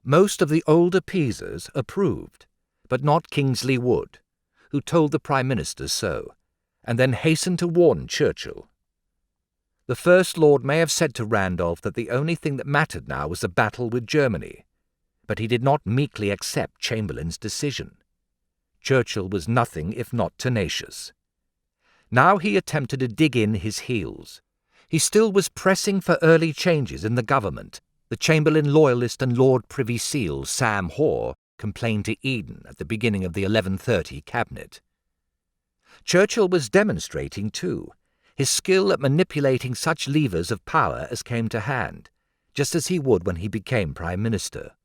Most of the older Peasers approved, but not Kingsley Wood, who told the Prime Minister so, and then hastened to warn Churchill. The First Lord may have said to Randolph that the only thing that mattered now was a battle with Germany, but he did not meekly accept Chamberlain's decision. Churchill was nothing if not tenacious. Now he attempted to dig in his heels. He still was pressing for early changes in the government. The Chamberlain loyalist and Lord Privy Seal Sam Hoare complained to Eden at the beginning of the 11:30 cabinet. Churchill was demonstrating, too, his skill at manipulating such levers of power as came to hand, just as he would when he became Prime Minister.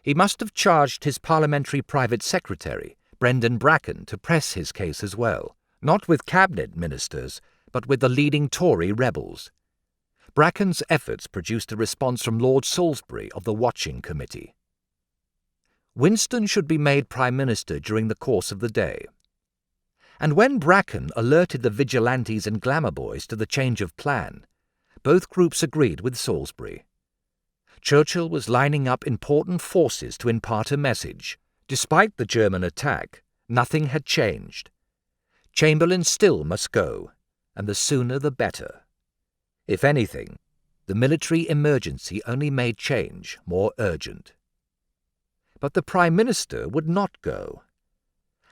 He must have charged his parliamentary private secretary, Brendan Bracken, to press his case as well, not with cabinet ministers, but with the leading Tory rebels. Bracken's efforts produced a response from Lord Salisbury of the Watching Committee. Winston should be made Prime Minister during the course of the day. And when Bracken alerted the vigilantes and glamour boys to the change of plan, both groups agreed with Salisbury. Churchill was lining up important forces to impart a message. Despite the German attack, nothing had changed. Chamberlain still must go, and the sooner the better. If anything, the military emergency only made change more urgent. But the Prime Minister would not go.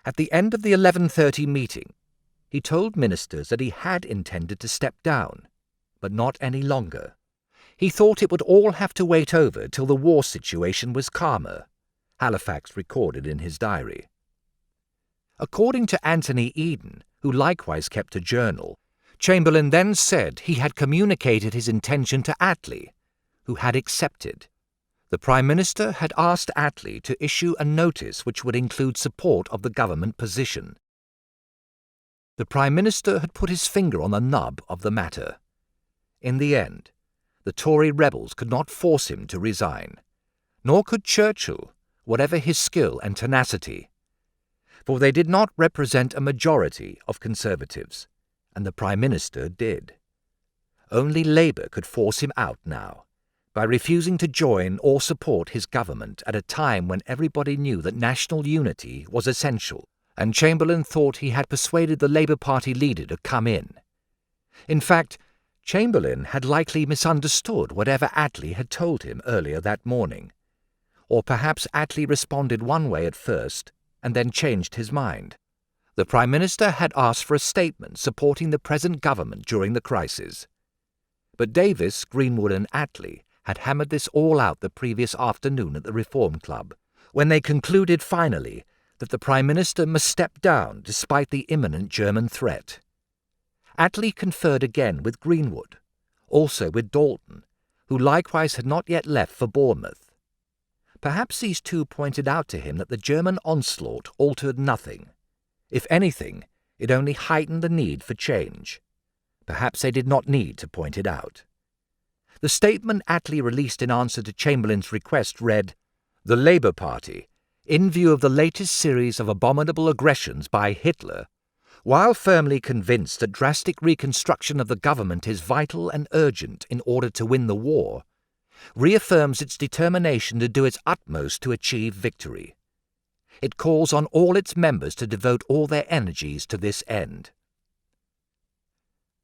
At the end of the 11:30 meeting, he told ministers that he had intended to step down, but not any longer. He thought it would all have to wait over till the war situation was calmer, Halifax recorded in his diary. According to Anthony Eden, who likewise kept a journal, Chamberlain then said he had communicated his intention to Attlee, who had accepted. The Prime Minister had asked Attlee to issue a notice which would include support of the government position. The Prime Minister had put his finger on the nub of the matter. In the end, the Tory rebels could not force him to resign, nor could Churchill, whatever his skill and tenacity, for they did not represent a majority of Conservatives, and the Prime Minister did. Only Labour could force him out now, by refusing to join or support his government at a time when everybody knew that national unity was essential, and Chamberlain thought he had persuaded the Labour Party leader to come in. In fact, Chamberlain had likely misunderstood whatever Attlee had told him earlier that morning. Or perhaps Attlee responded one way at first and then changed his mind. The Prime Minister had asked for a statement supporting the present government during the crisis. But Davis, Greenwood and Attlee had hammered this all out the previous afternoon at the Reform Club, when they concluded finally that the Prime Minister must step down despite the imminent German threat. Attlee conferred again with Greenwood, also with Dalton, who likewise had not yet left for Bournemouth. Perhaps these two pointed out to him that the German onslaught altered nothing. If anything, it only heightened the need for change. Perhaps they did not need to point it out. The statement Attlee released in answer to Chamberlain's request read, "The Labour Party, in view of the latest series of abominable aggressions by Hitler, while firmly convinced that drastic reconstruction of the government is vital and urgent in order to win the war, reaffirms its determination to do its utmost to achieve victory. It calls on all its members to devote all their energies to this end."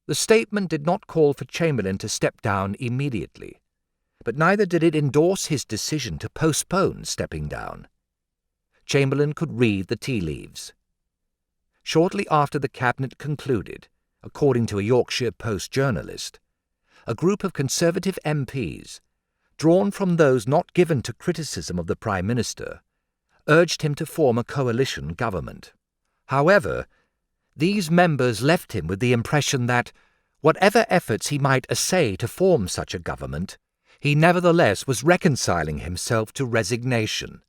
The statement did not call for Chamberlain to step down immediately, but neither did it endorse his decision to postpone stepping down. Chamberlain could read the tea leaves. Shortly after the cabinet concluded, according to a Yorkshire Post journalist, a group of Conservative MPs, drawn from those not given to criticism of the Prime Minister, urged him to form a coalition government. However, these members left him with the impression that, whatever efforts he might essay to form such a government, he nevertheless was reconciling himself to resignation.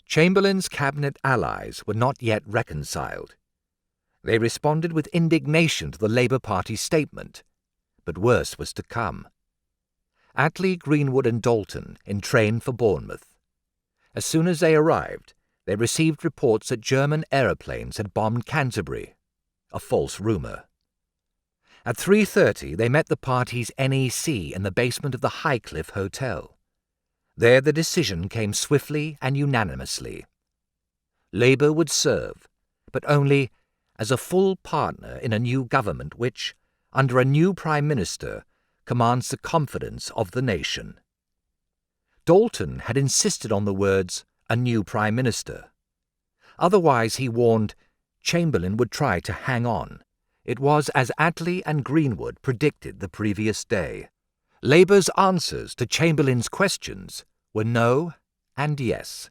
Chamberlain's cabinet allies were not yet reconciled. They responded with indignation to the Labour Party's statement, but worse was to come. Attlee, Greenwood and Dalton entrained for Bournemouth. As soon as they arrived, they received reports that German aeroplanes had bombed Canterbury, a false rumour. At 3:30 they met the party's NEC in the basement of the Highcliffe Hotel. There the decision came swiftly and unanimously. Labour would serve, but only as a full partner in a new government which, under a new Prime Minister, commands the confidence of the nation. Dalton had insisted on the words, "a new Prime Minister." Otherwise, he warned, Chamberlain would try to hang on. It was as Attlee and Greenwood predicted the previous day. Labour's answers to Chamberlain's questions were no and yes.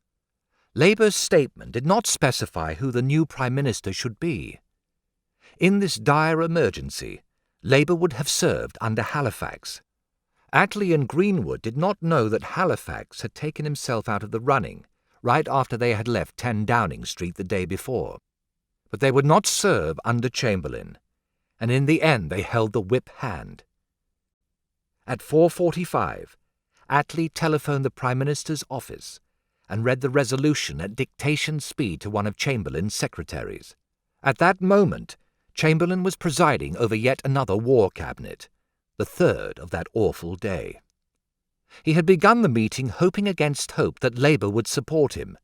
Labour's statement did not specify who the new Prime Minister should be. In this dire emergency, Labour would have served under Halifax. Attlee and Greenwood did not know that Halifax had taken himself out of the running right after they had left 10 Downing Street the day before. But they would not serve under Chamberlain, and in the end they held the whip hand. At 4:45, Attlee telephoned the Prime Minister's office and read the resolution at dictation speed to one of Chamberlain's secretaries. At that moment, Chamberlain was presiding over yet another war cabinet, the third of that awful day. He had begun the meeting hoping against hope that Labour would support him.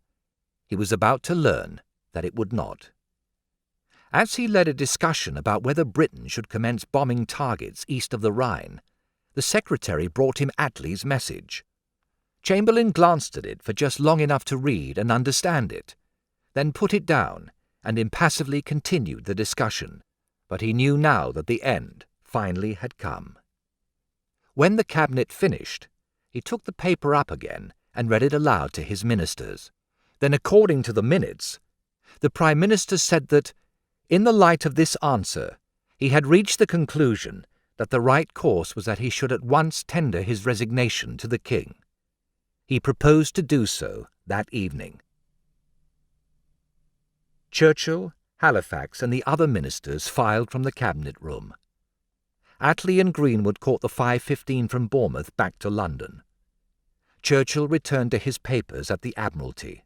He was about to learn that it would not. As he led a discussion about whether Britain should commence bombing targets east of the Rhine, the secretary brought him Attlee's message. Chamberlain glanced at it for just long enough to read and understand it, then put it down and impassively continued the discussion, but he knew now that the end finally had come. When the cabinet finished, he took the paper up again and read it aloud to his ministers. Then, according to the minutes, the Prime Minister said that, in the light of this answer, he had reached the conclusion that the right course was that he should at once tender his resignation to the King. He proposed to do so that evening. Churchill, Halifax and the other ministers filed from the cabinet room. Attlee and Greenwood caught the 5:15 from Bournemouth back to London. Churchill returned to his papers at the Admiralty.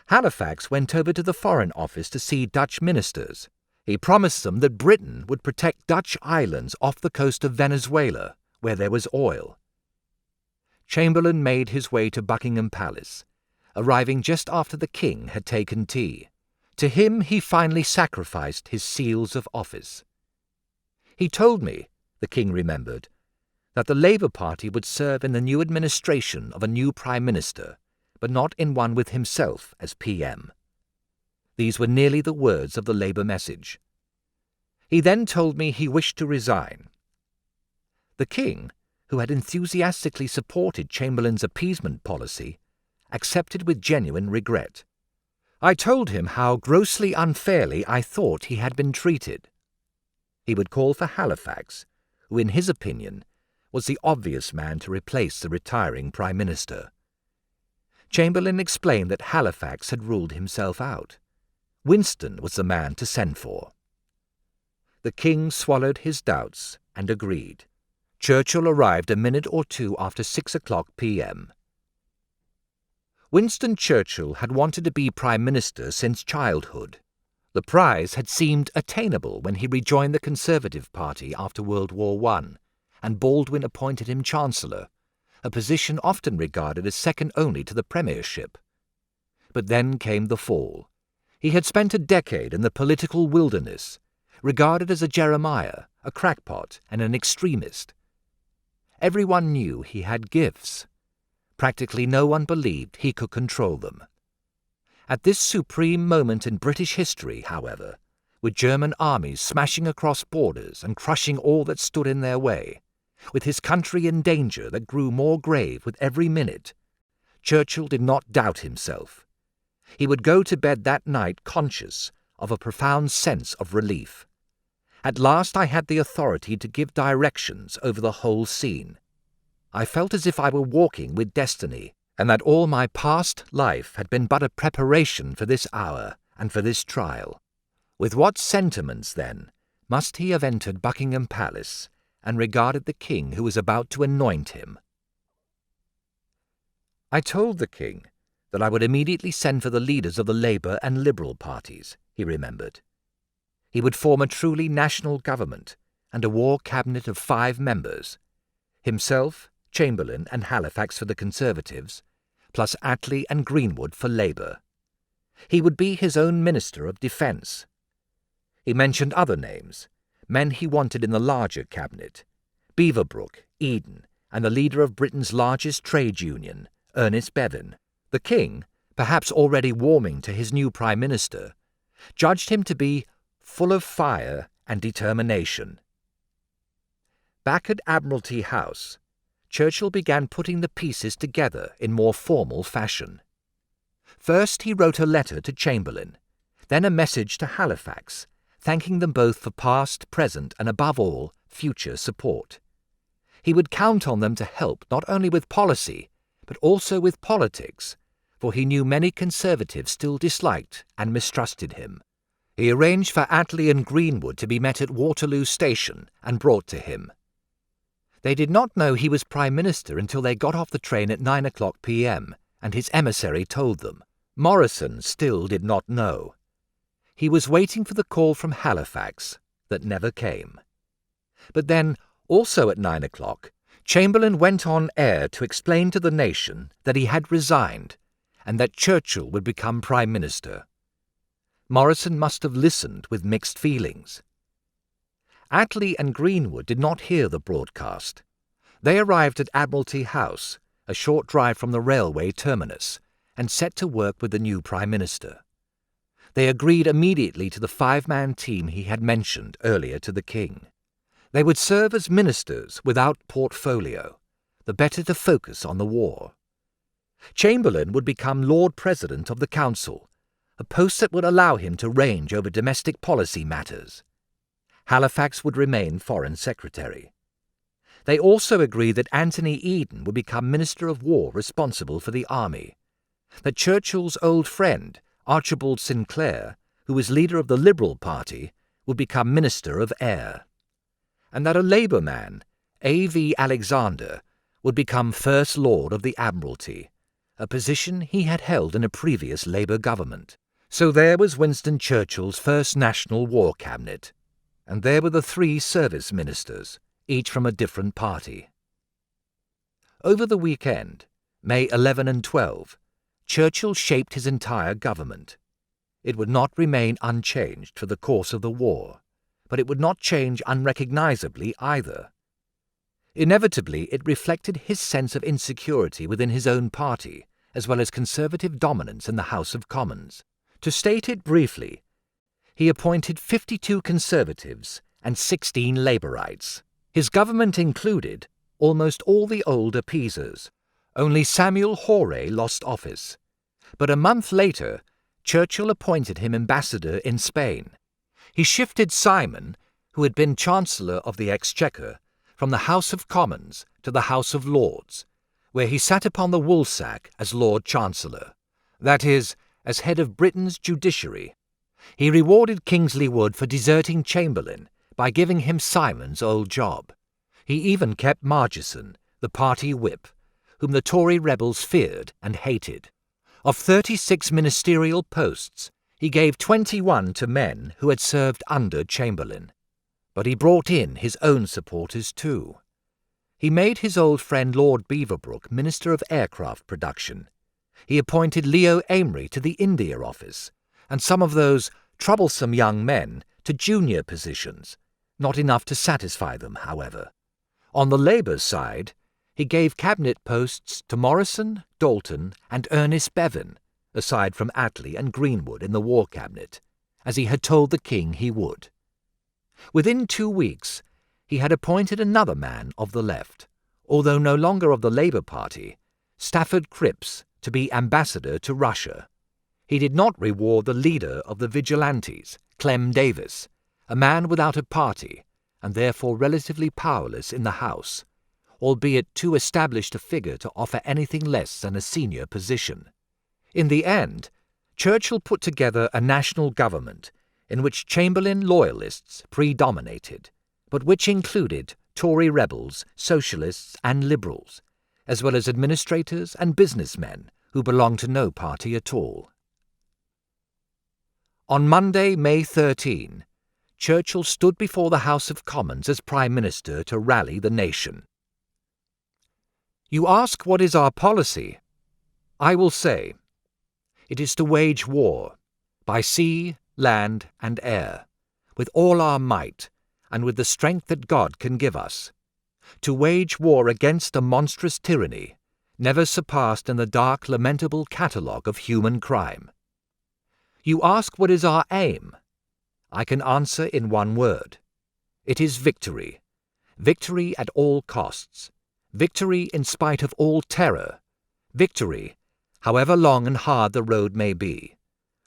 Halifax went over to the Foreign Office to see Dutch ministers. He promised them that Britain would protect Dutch islands off the coast of Venezuela, where there was oil. Chamberlain made his way to Buckingham Palace, arriving just after the King had taken tea. To him he finally sacrificed his seals of office. He told me, the King remembered, that the Labour Party would serve in the new administration of a new Prime Minister, but not in one with himself as PM. These were nearly the words of the Labour message. He then told me he wished to resign. The King, who had enthusiastically supported Chamberlain's appeasement policy, accepted with genuine regret. I told him how grossly unfairly I thought he had been treated. He would call for Halifax, who in his opinion was the obvious man to replace the retiring Prime Minister. Chamberlain explained that Halifax had ruled himself out. Winston was the man to send for. The King swallowed his doubts and agreed. Churchill arrived a minute or two after 6:00 p.m. Winston Churchill had wanted to be Prime Minister since childhood. The prize had seemed attainable when he rejoined the Conservative Party after World War I, and Baldwin appointed him Chancellor, a position often regarded as second only to the premiership. But then came the fall. He had spent a decade in the political wilderness, regarded as a Jeremiah, a crackpot, and an extremist. Everyone knew he had gifts. Practically no one believed he could control them. At this supreme moment in British history, however, with German armies smashing across borders and crushing all that stood in their way, with his country in danger that grew more grave with every minute, Churchill did not doubt himself. He would go to bed that night conscious of a profound sense of relief. At last I had the authority to give directions over the whole scene. I felt as if I were walking with destiny, and that all my past life had been but a preparation for this hour and for this trial. With what sentiments, then, must he have entered Buckingham Palace and regarded the king who was about to anoint him? I told the king that I would immediately send for the leaders of the Labour and Liberal parties, he remembered. He would form a truly national government and a war cabinet of 5 members, himself, Chamberlain and Halifax for the Conservatives, plus Attlee and Greenwood for Labour. He would be his own Minister of Defence. He mentioned other names, men he wanted in the larger cabinet, Beaverbrook, Eden, and the leader of Britain's largest trade union, Ernest Bevin. The king, perhaps already warming to his new Prime Minister, judged him to be full of fire and determination. Back at Admiralty House, Churchill began putting the pieces together in more formal fashion. First he wrote a letter to Chamberlain, then a message to Halifax, thanking them both for past, present, and above all, future support. He would count on them to help not only with policy, but also with politics, for he knew many Conservatives still disliked and mistrusted him. He arranged for Attlee and Greenwood to be met at Waterloo Station and brought to him. They did not know he was Prime Minister until they got off the train at 9:00 p.m, and his emissary told them. Morrison still did not know. He was waiting for the call from Halifax that never came. But then, also at 9:00, Chamberlain went on air to explain to the nation that he had resigned and that Churchill would become Prime Minister. Morrison must have listened with mixed feelings. Attlee and Greenwood did not hear the broadcast. They arrived at Admiralty House, a short drive from the railway terminus, and set to work with the new Prime Minister. They agreed immediately to the 5-man team he had mentioned earlier to the king. They would serve as ministers without portfolio, the better to focus on the war. Chamberlain would become Lord President of the Council, a post that would allow him to range over domestic policy matters. Halifax would remain Foreign Secretary. They also agreed that Anthony Eden would become Minister of War responsible for the army, that Churchill's old friend, Archibald Sinclair, who was leader of the Liberal Party, would become Minister of Air, and that a Labour man, A.V. Alexander, would become First Lord of the Admiralty, a position he had held in a previous Labour government. So there was Winston Churchill's first National War Cabinet, and there were the 3 service ministers, each from a different party. Over the weekend, May 11 and 12, Churchill shaped his entire government. It would not remain unchanged for the course of the war, but it would not change unrecognisably either. Inevitably, it reflected his sense of insecurity within his own party, as well as Conservative dominance in the House of Commons. To state it briefly, he appointed 52 Conservatives and 16 Labourites. His government included almost all the old appeasers. Only Samuel Horay lost office. But a month later, Churchill appointed him ambassador in Spain. He shifted Simon, who had been Chancellor of the Exchequer, from the House of Commons to the House of Lords, where he sat upon the woolsack as Lord Chancellor, that is, as head of Britain's judiciary. He rewarded Kingsley Wood for deserting Chamberlain by giving him Simon's old job. He even kept Margeson, the party whip, whom the Tory rebels feared and hated. Of 36 ministerial posts, he gave 21 to men who had served under Chamberlain. But he brought in his own supporters too. He made his old friend Lord Beaverbrook Minister of Aircraft Production. He appointed Leo Amery to the India Office, and some of those troublesome young men to junior positions, not enough to satisfy them, however. On the Labour side, he gave cabinet posts to Morrison, Dalton and Ernest Bevin, aside from Attlee and Greenwood in the War Cabinet, as he had told the King he would. Within 2 weeks, he had appointed another man of the left, although no longer of the Labour Party, Stafford Cripps, to be ambassador to Russia. He did not reward the leader of the Vigilantes, Clem Davis, a man without a party, and therefore relatively powerless in the House, albeit too established a figure to offer anything less than a senior position. In the end, Churchill put together a national government in which Chamberlain loyalists predominated, but which included Tory rebels, socialists and liberals, as well as administrators and businessmen who belonged to no party at all. On Monday, May 13, Churchill stood before the House of Commons as Prime Minister to rally the nation. "You ask what is our policy? I will say, it is to wage war, by sea, land and air, with all our might, and with the strength that God can give us, to wage war against a monstrous tyranny, never surpassed in the dark, lamentable catalogue of human crime. You ask what is our aim? I can answer in one word. It is victory. Victory at all costs. Victory in spite of all terror. Victory, however long and hard the road may be.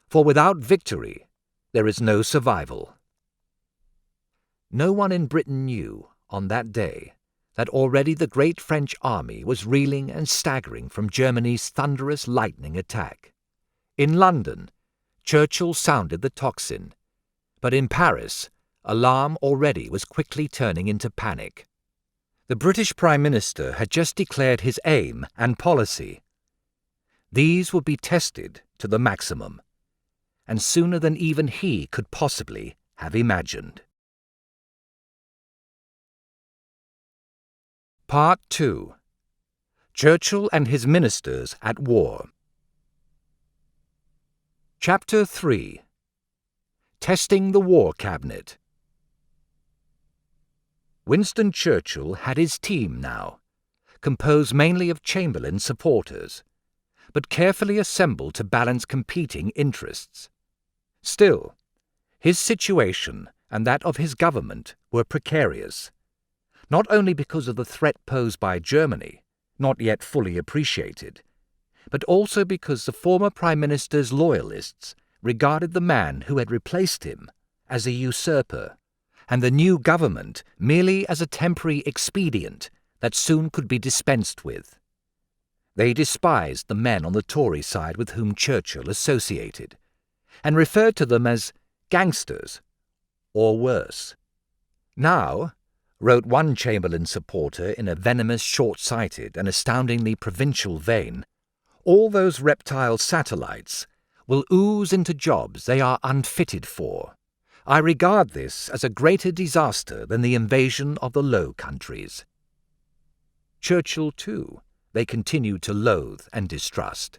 For without victory, there is no survival." No one in Britain knew, on that day, that already the great French army was reeling and staggering from Germany's thunderous lightning attack. In London, Churchill sounded the tocsin, but in Paris, alarm already was quickly turning into panic. The British Prime Minister had just declared his aim and policy. These would be tested to the maximum, and sooner than even he could possibly have imagined. Part 2. Churchill and his Ministers at War. Chapter 3. Testing the War Cabinet. Winston Churchill had his team now, composed mainly of Chamberlain supporters, but carefully assembled to balance competing interests. Still, his situation and that of his government were precarious, not only because of the threat posed by Germany, not yet fully appreciated, but also because the former Prime Minister's loyalists regarded the man who had replaced him as a usurper, and the new government merely as a temporary expedient that soon could be dispensed with. They despised the men on the Tory side with whom Churchill associated, and referred to them as gangsters, or worse. "Now," wrote one Chamberlain supporter in a venomous, short-sighted and astoundingly provincial vein, "all those reptile satellites will ooze into jobs they are unfitted for. I regard this as a greater disaster than the invasion of the Low Countries." Churchill, too, they continued to loathe and distrust,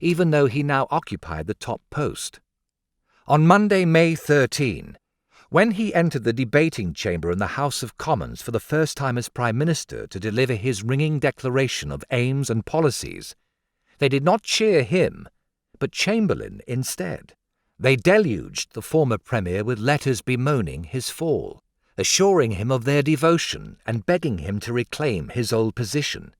even though he now occupied the top post. On Monday, May 13, when he entered the debating chamber in the House of Commons for the first time as Prime Minister to deliver his ringing declaration of aims and policies, they did not cheer him, but Chamberlain instead. They deluged the former Premier with letters bemoaning his fall, assuring him of their devotion and begging him to reclaim his old position.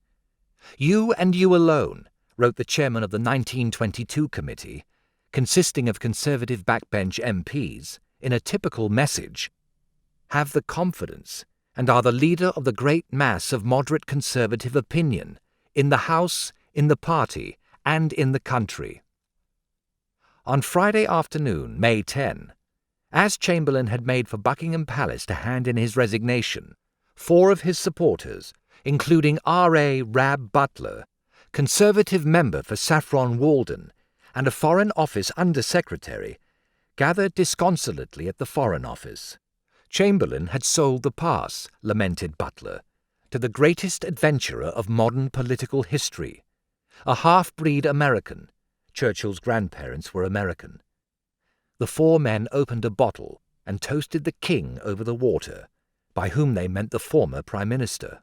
"You and you alone," wrote the chairman of the 1922 committee, consisting of Conservative backbench MPs, in a typical message, "have the confidence and are the leader of the great mass of moderate Conservative opinion, in the House, in the party, and in the country." On Friday afternoon, May 10, as Chamberlain had made for Buckingham Palace to hand in his resignation, 4 of his supporters, including R.A. Rab Butler, Conservative member for Saffron Walden, and a Foreign Office Under-Secretary, gathered disconsolately at the Foreign Office. Chamberlain had sold the pass, lamented Butler, to the greatest adventurer of modern political history, a half-breed American. Churchill's grandparents were American. The 4 men opened a bottle, and toasted the king over the water, by whom they meant the former Prime Minister.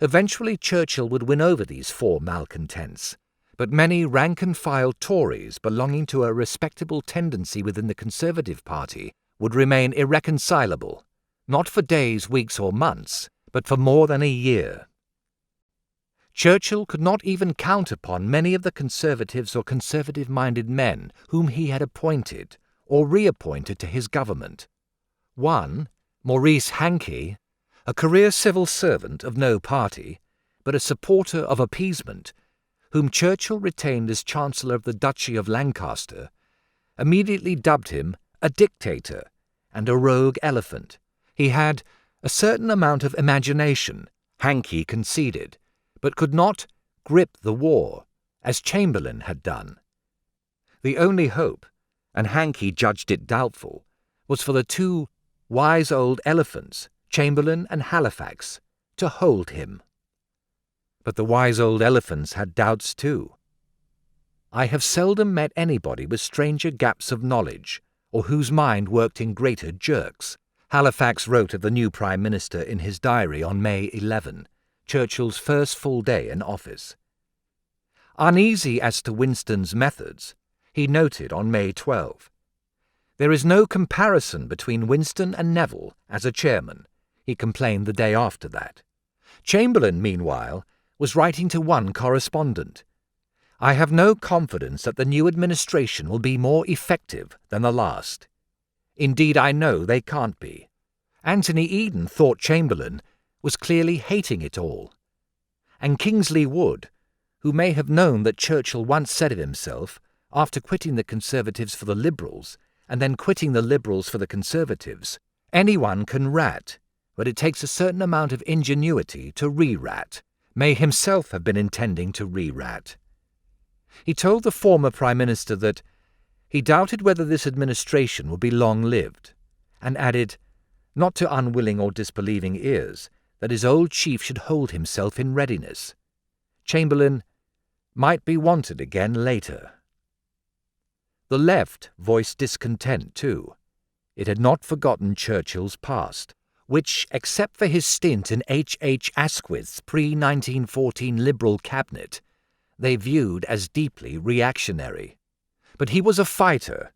Eventually Churchill would win over these four malcontents, but many rank-and-file Tories belonging to a respectable tendency within the Conservative Party would remain irreconcilable, not for days, weeks or months, but for more than a year. Churchill could not even count upon many of the Conservatives or Conservative-minded men whom he had appointed or reappointed to his government. One, Maurice Hankey, a career civil servant of no party, but a supporter of appeasement, whom Churchill retained as Chancellor of the Duchy of Lancaster, immediately dubbed him a dictator and a rogue elephant. He had a certain amount of imagination, Hankey conceded, but could not grip the war, as Chamberlain had done. The only hope, and Hankey judged it doubtful, was for the two wise old elephants, Chamberlain and Halifax, to hold him. But the wise old elephants had doubts too. I have seldom met anybody with stranger gaps of knowledge, or whose mind worked in greater jerks, Halifax wrote of the new Prime Minister in his diary on May 11, Churchill's first full day in office. Uneasy as to Winston's methods, he noted on May 12, "There is no comparison between Winston and Neville as a chairman," he complained the day after that. Chamberlain, meanwhile, was writing to one correspondent, "I have no confidence that the new administration will be more effective than the last. Indeed, I know they can't be." Anthony Eden thought Chamberlain was clearly hating it all. And Kingsley Wood, who may have known that Churchill once said of himself, after quitting the Conservatives for the Liberals, and then quitting the Liberals for the Conservatives, "Anyone can rat, but it takes a certain amount of ingenuity to re-rat," may himself have been intending to re-rat. He told the former Prime Minister that he doubted whether this administration would be long-lived, and added, not to unwilling or disbelieving ears, that his old chief should hold himself in readiness. Chamberlain might be wanted again later. The left voiced discontent too. It had not forgotten Churchill's past, which, except for his stint in H. Asquith's pre-1914 Liberal cabinet, they viewed as deeply reactionary. But he was a fighter,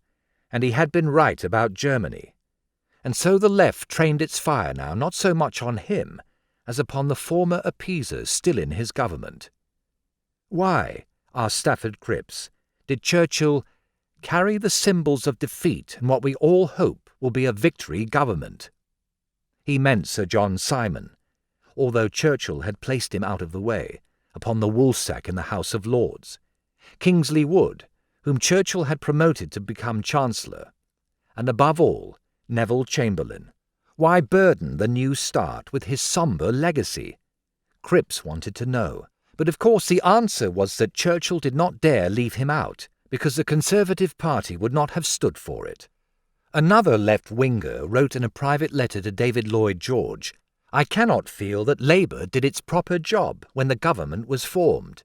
and he had been right about Germany. And so the left trained its fire now not so much on him as upon the former appeasers still in his government. Why, asked Stafford Cripps, did Churchill carry the symbols of defeat in what we all hope will be a victory government? He meant Sir John Simon, although Churchill had placed him out of the way, upon the woolsack in the House of Lords, Kingsley Wood, whom Churchill had promoted to become Chancellor, and above all, Neville Chamberlain. Why burden the New Start with his sombre legacy? Cripps wanted to know, but of course the answer was that Churchill did not dare leave him out, because the Conservative Party would not have stood for it. Another left-winger wrote in a private letter to David Lloyd George, "I cannot feel that Labour did its proper job when the government was formed."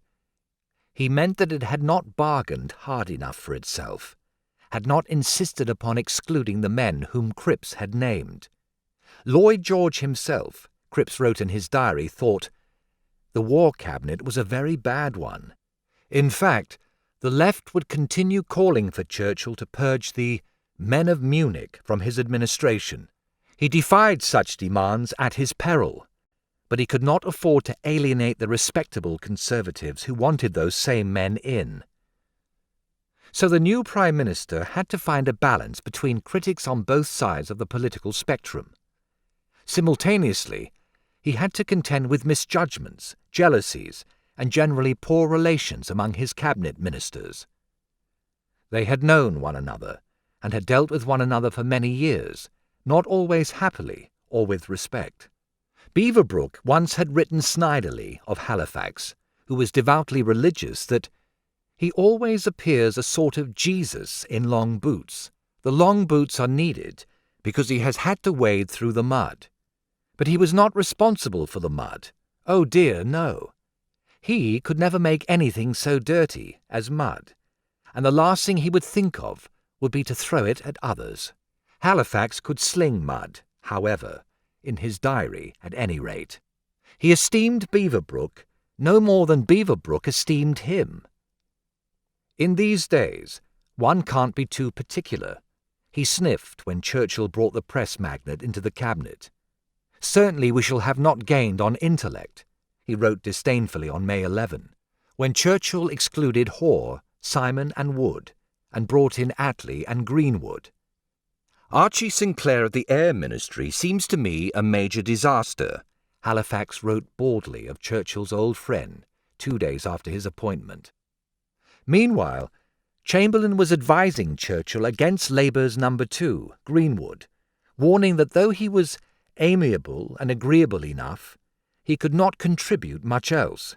He meant that it had not bargained hard enough for itself, had not insisted upon excluding the men whom Cripps had named. Lloyd George himself, Cripps wrote in his diary, thought, "The War Cabinet was a very bad one." In fact, the left would continue calling for Churchill to purge the men of Munich from his administration. He defied such demands at his peril, but he could not afford to alienate the respectable Conservatives who wanted those same men in. So the new Prime Minister had to find a balance between critics on both sides of the political spectrum. Simultaneously, he had to contend with misjudgments, jealousies, and generally poor relations among his cabinet ministers. They had known one another, and had dealt with one another for many years, not always happily or with respect. Beaverbrook once had written snidely of Halifax, who was devoutly religious, that he always appears a sort of Jesus in long boots. The long boots are needed because he has had to wade through the mud. But he was not responsible for the mud. Oh dear, no. He could never make anything so dirty as mud, and the last thing he would think of would be to throw it at others. Halifax could sling mud, however, in his diary at any rate. He esteemed Beaverbrook no more than Beaverbrook esteemed him. In these days, one can't be too particular. He sniffed when Churchill brought the press magnate into the cabinet. Certainly we shall have not gained on intellect, he wrote disdainfully on May 11, when Churchill excluded Hoare, Simon and Wood, and brought in Attlee and Greenwood. Archie Sinclair of the Air Ministry seems to me a major disaster, Halifax wrote baldly of Churchill's old friend 2 days after his appointment. Meanwhile, Chamberlain was advising Churchill against Labour's number 2, Greenwood, warning that though he was amiable and agreeable enough, he could not contribute much else.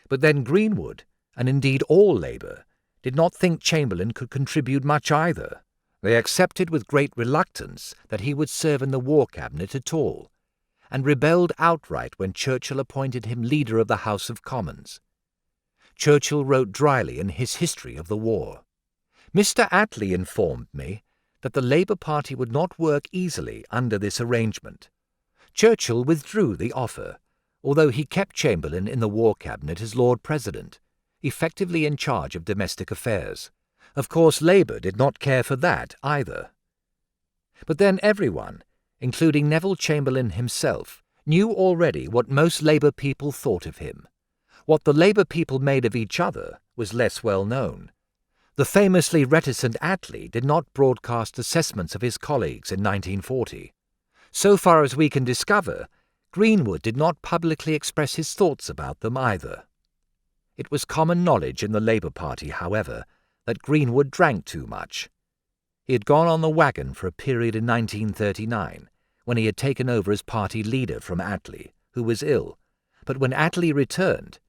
But then Greenwood, and indeed all Labour, did not think Chamberlain could contribute much either. They accepted with great reluctance that he would serve in the War Cabinet at all, and rebelled outright when Churchill appointed him leader of the House of Commons. Churchill wrote dryly in his history of the war, "Mr. Attlee informed me that the Labour Party would not work easily under this arrangement. Churchill withdrew the offer, although he kept Chamberlain in the War Cabinet as Lord President, effectively in charge of domestic affairs. Of course Labour did not care for that either." But then everyone, including Neville Chamberlain himself, knew already what most Labour people thought of him. What the Labour people made of each other was less well known. The famously reticent Attlee did not broadcast assessments of his colleagues in 1940. So far as we can discover, Greenwood did not publicly express his thoughts about them either. It was common knowledge in the Labour Party, however, that Greenwood drank too much. He had gone on the wagon for a period in 1939, when he had taken over as party leader from Attlee, who was ill, but when Attlee returned,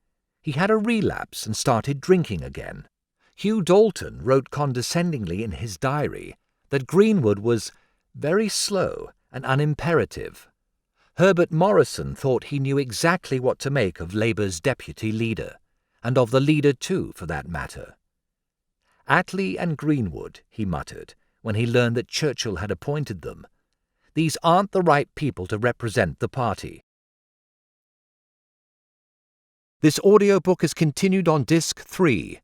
he had a relapse and started drinking again. Hugh Dalton wrote condescendingly in his diary that Greenwood was very slow and unimperative. Herbert Morrison thought he knew exactly what to make of Labour's deputy leader, and of the leader too, for that matter. "Attlee and Greenwood," he muttered, when he learned that Churchill had appointed them. "These aren't the right people to represent the party." This audiobook is continued on Disc 3,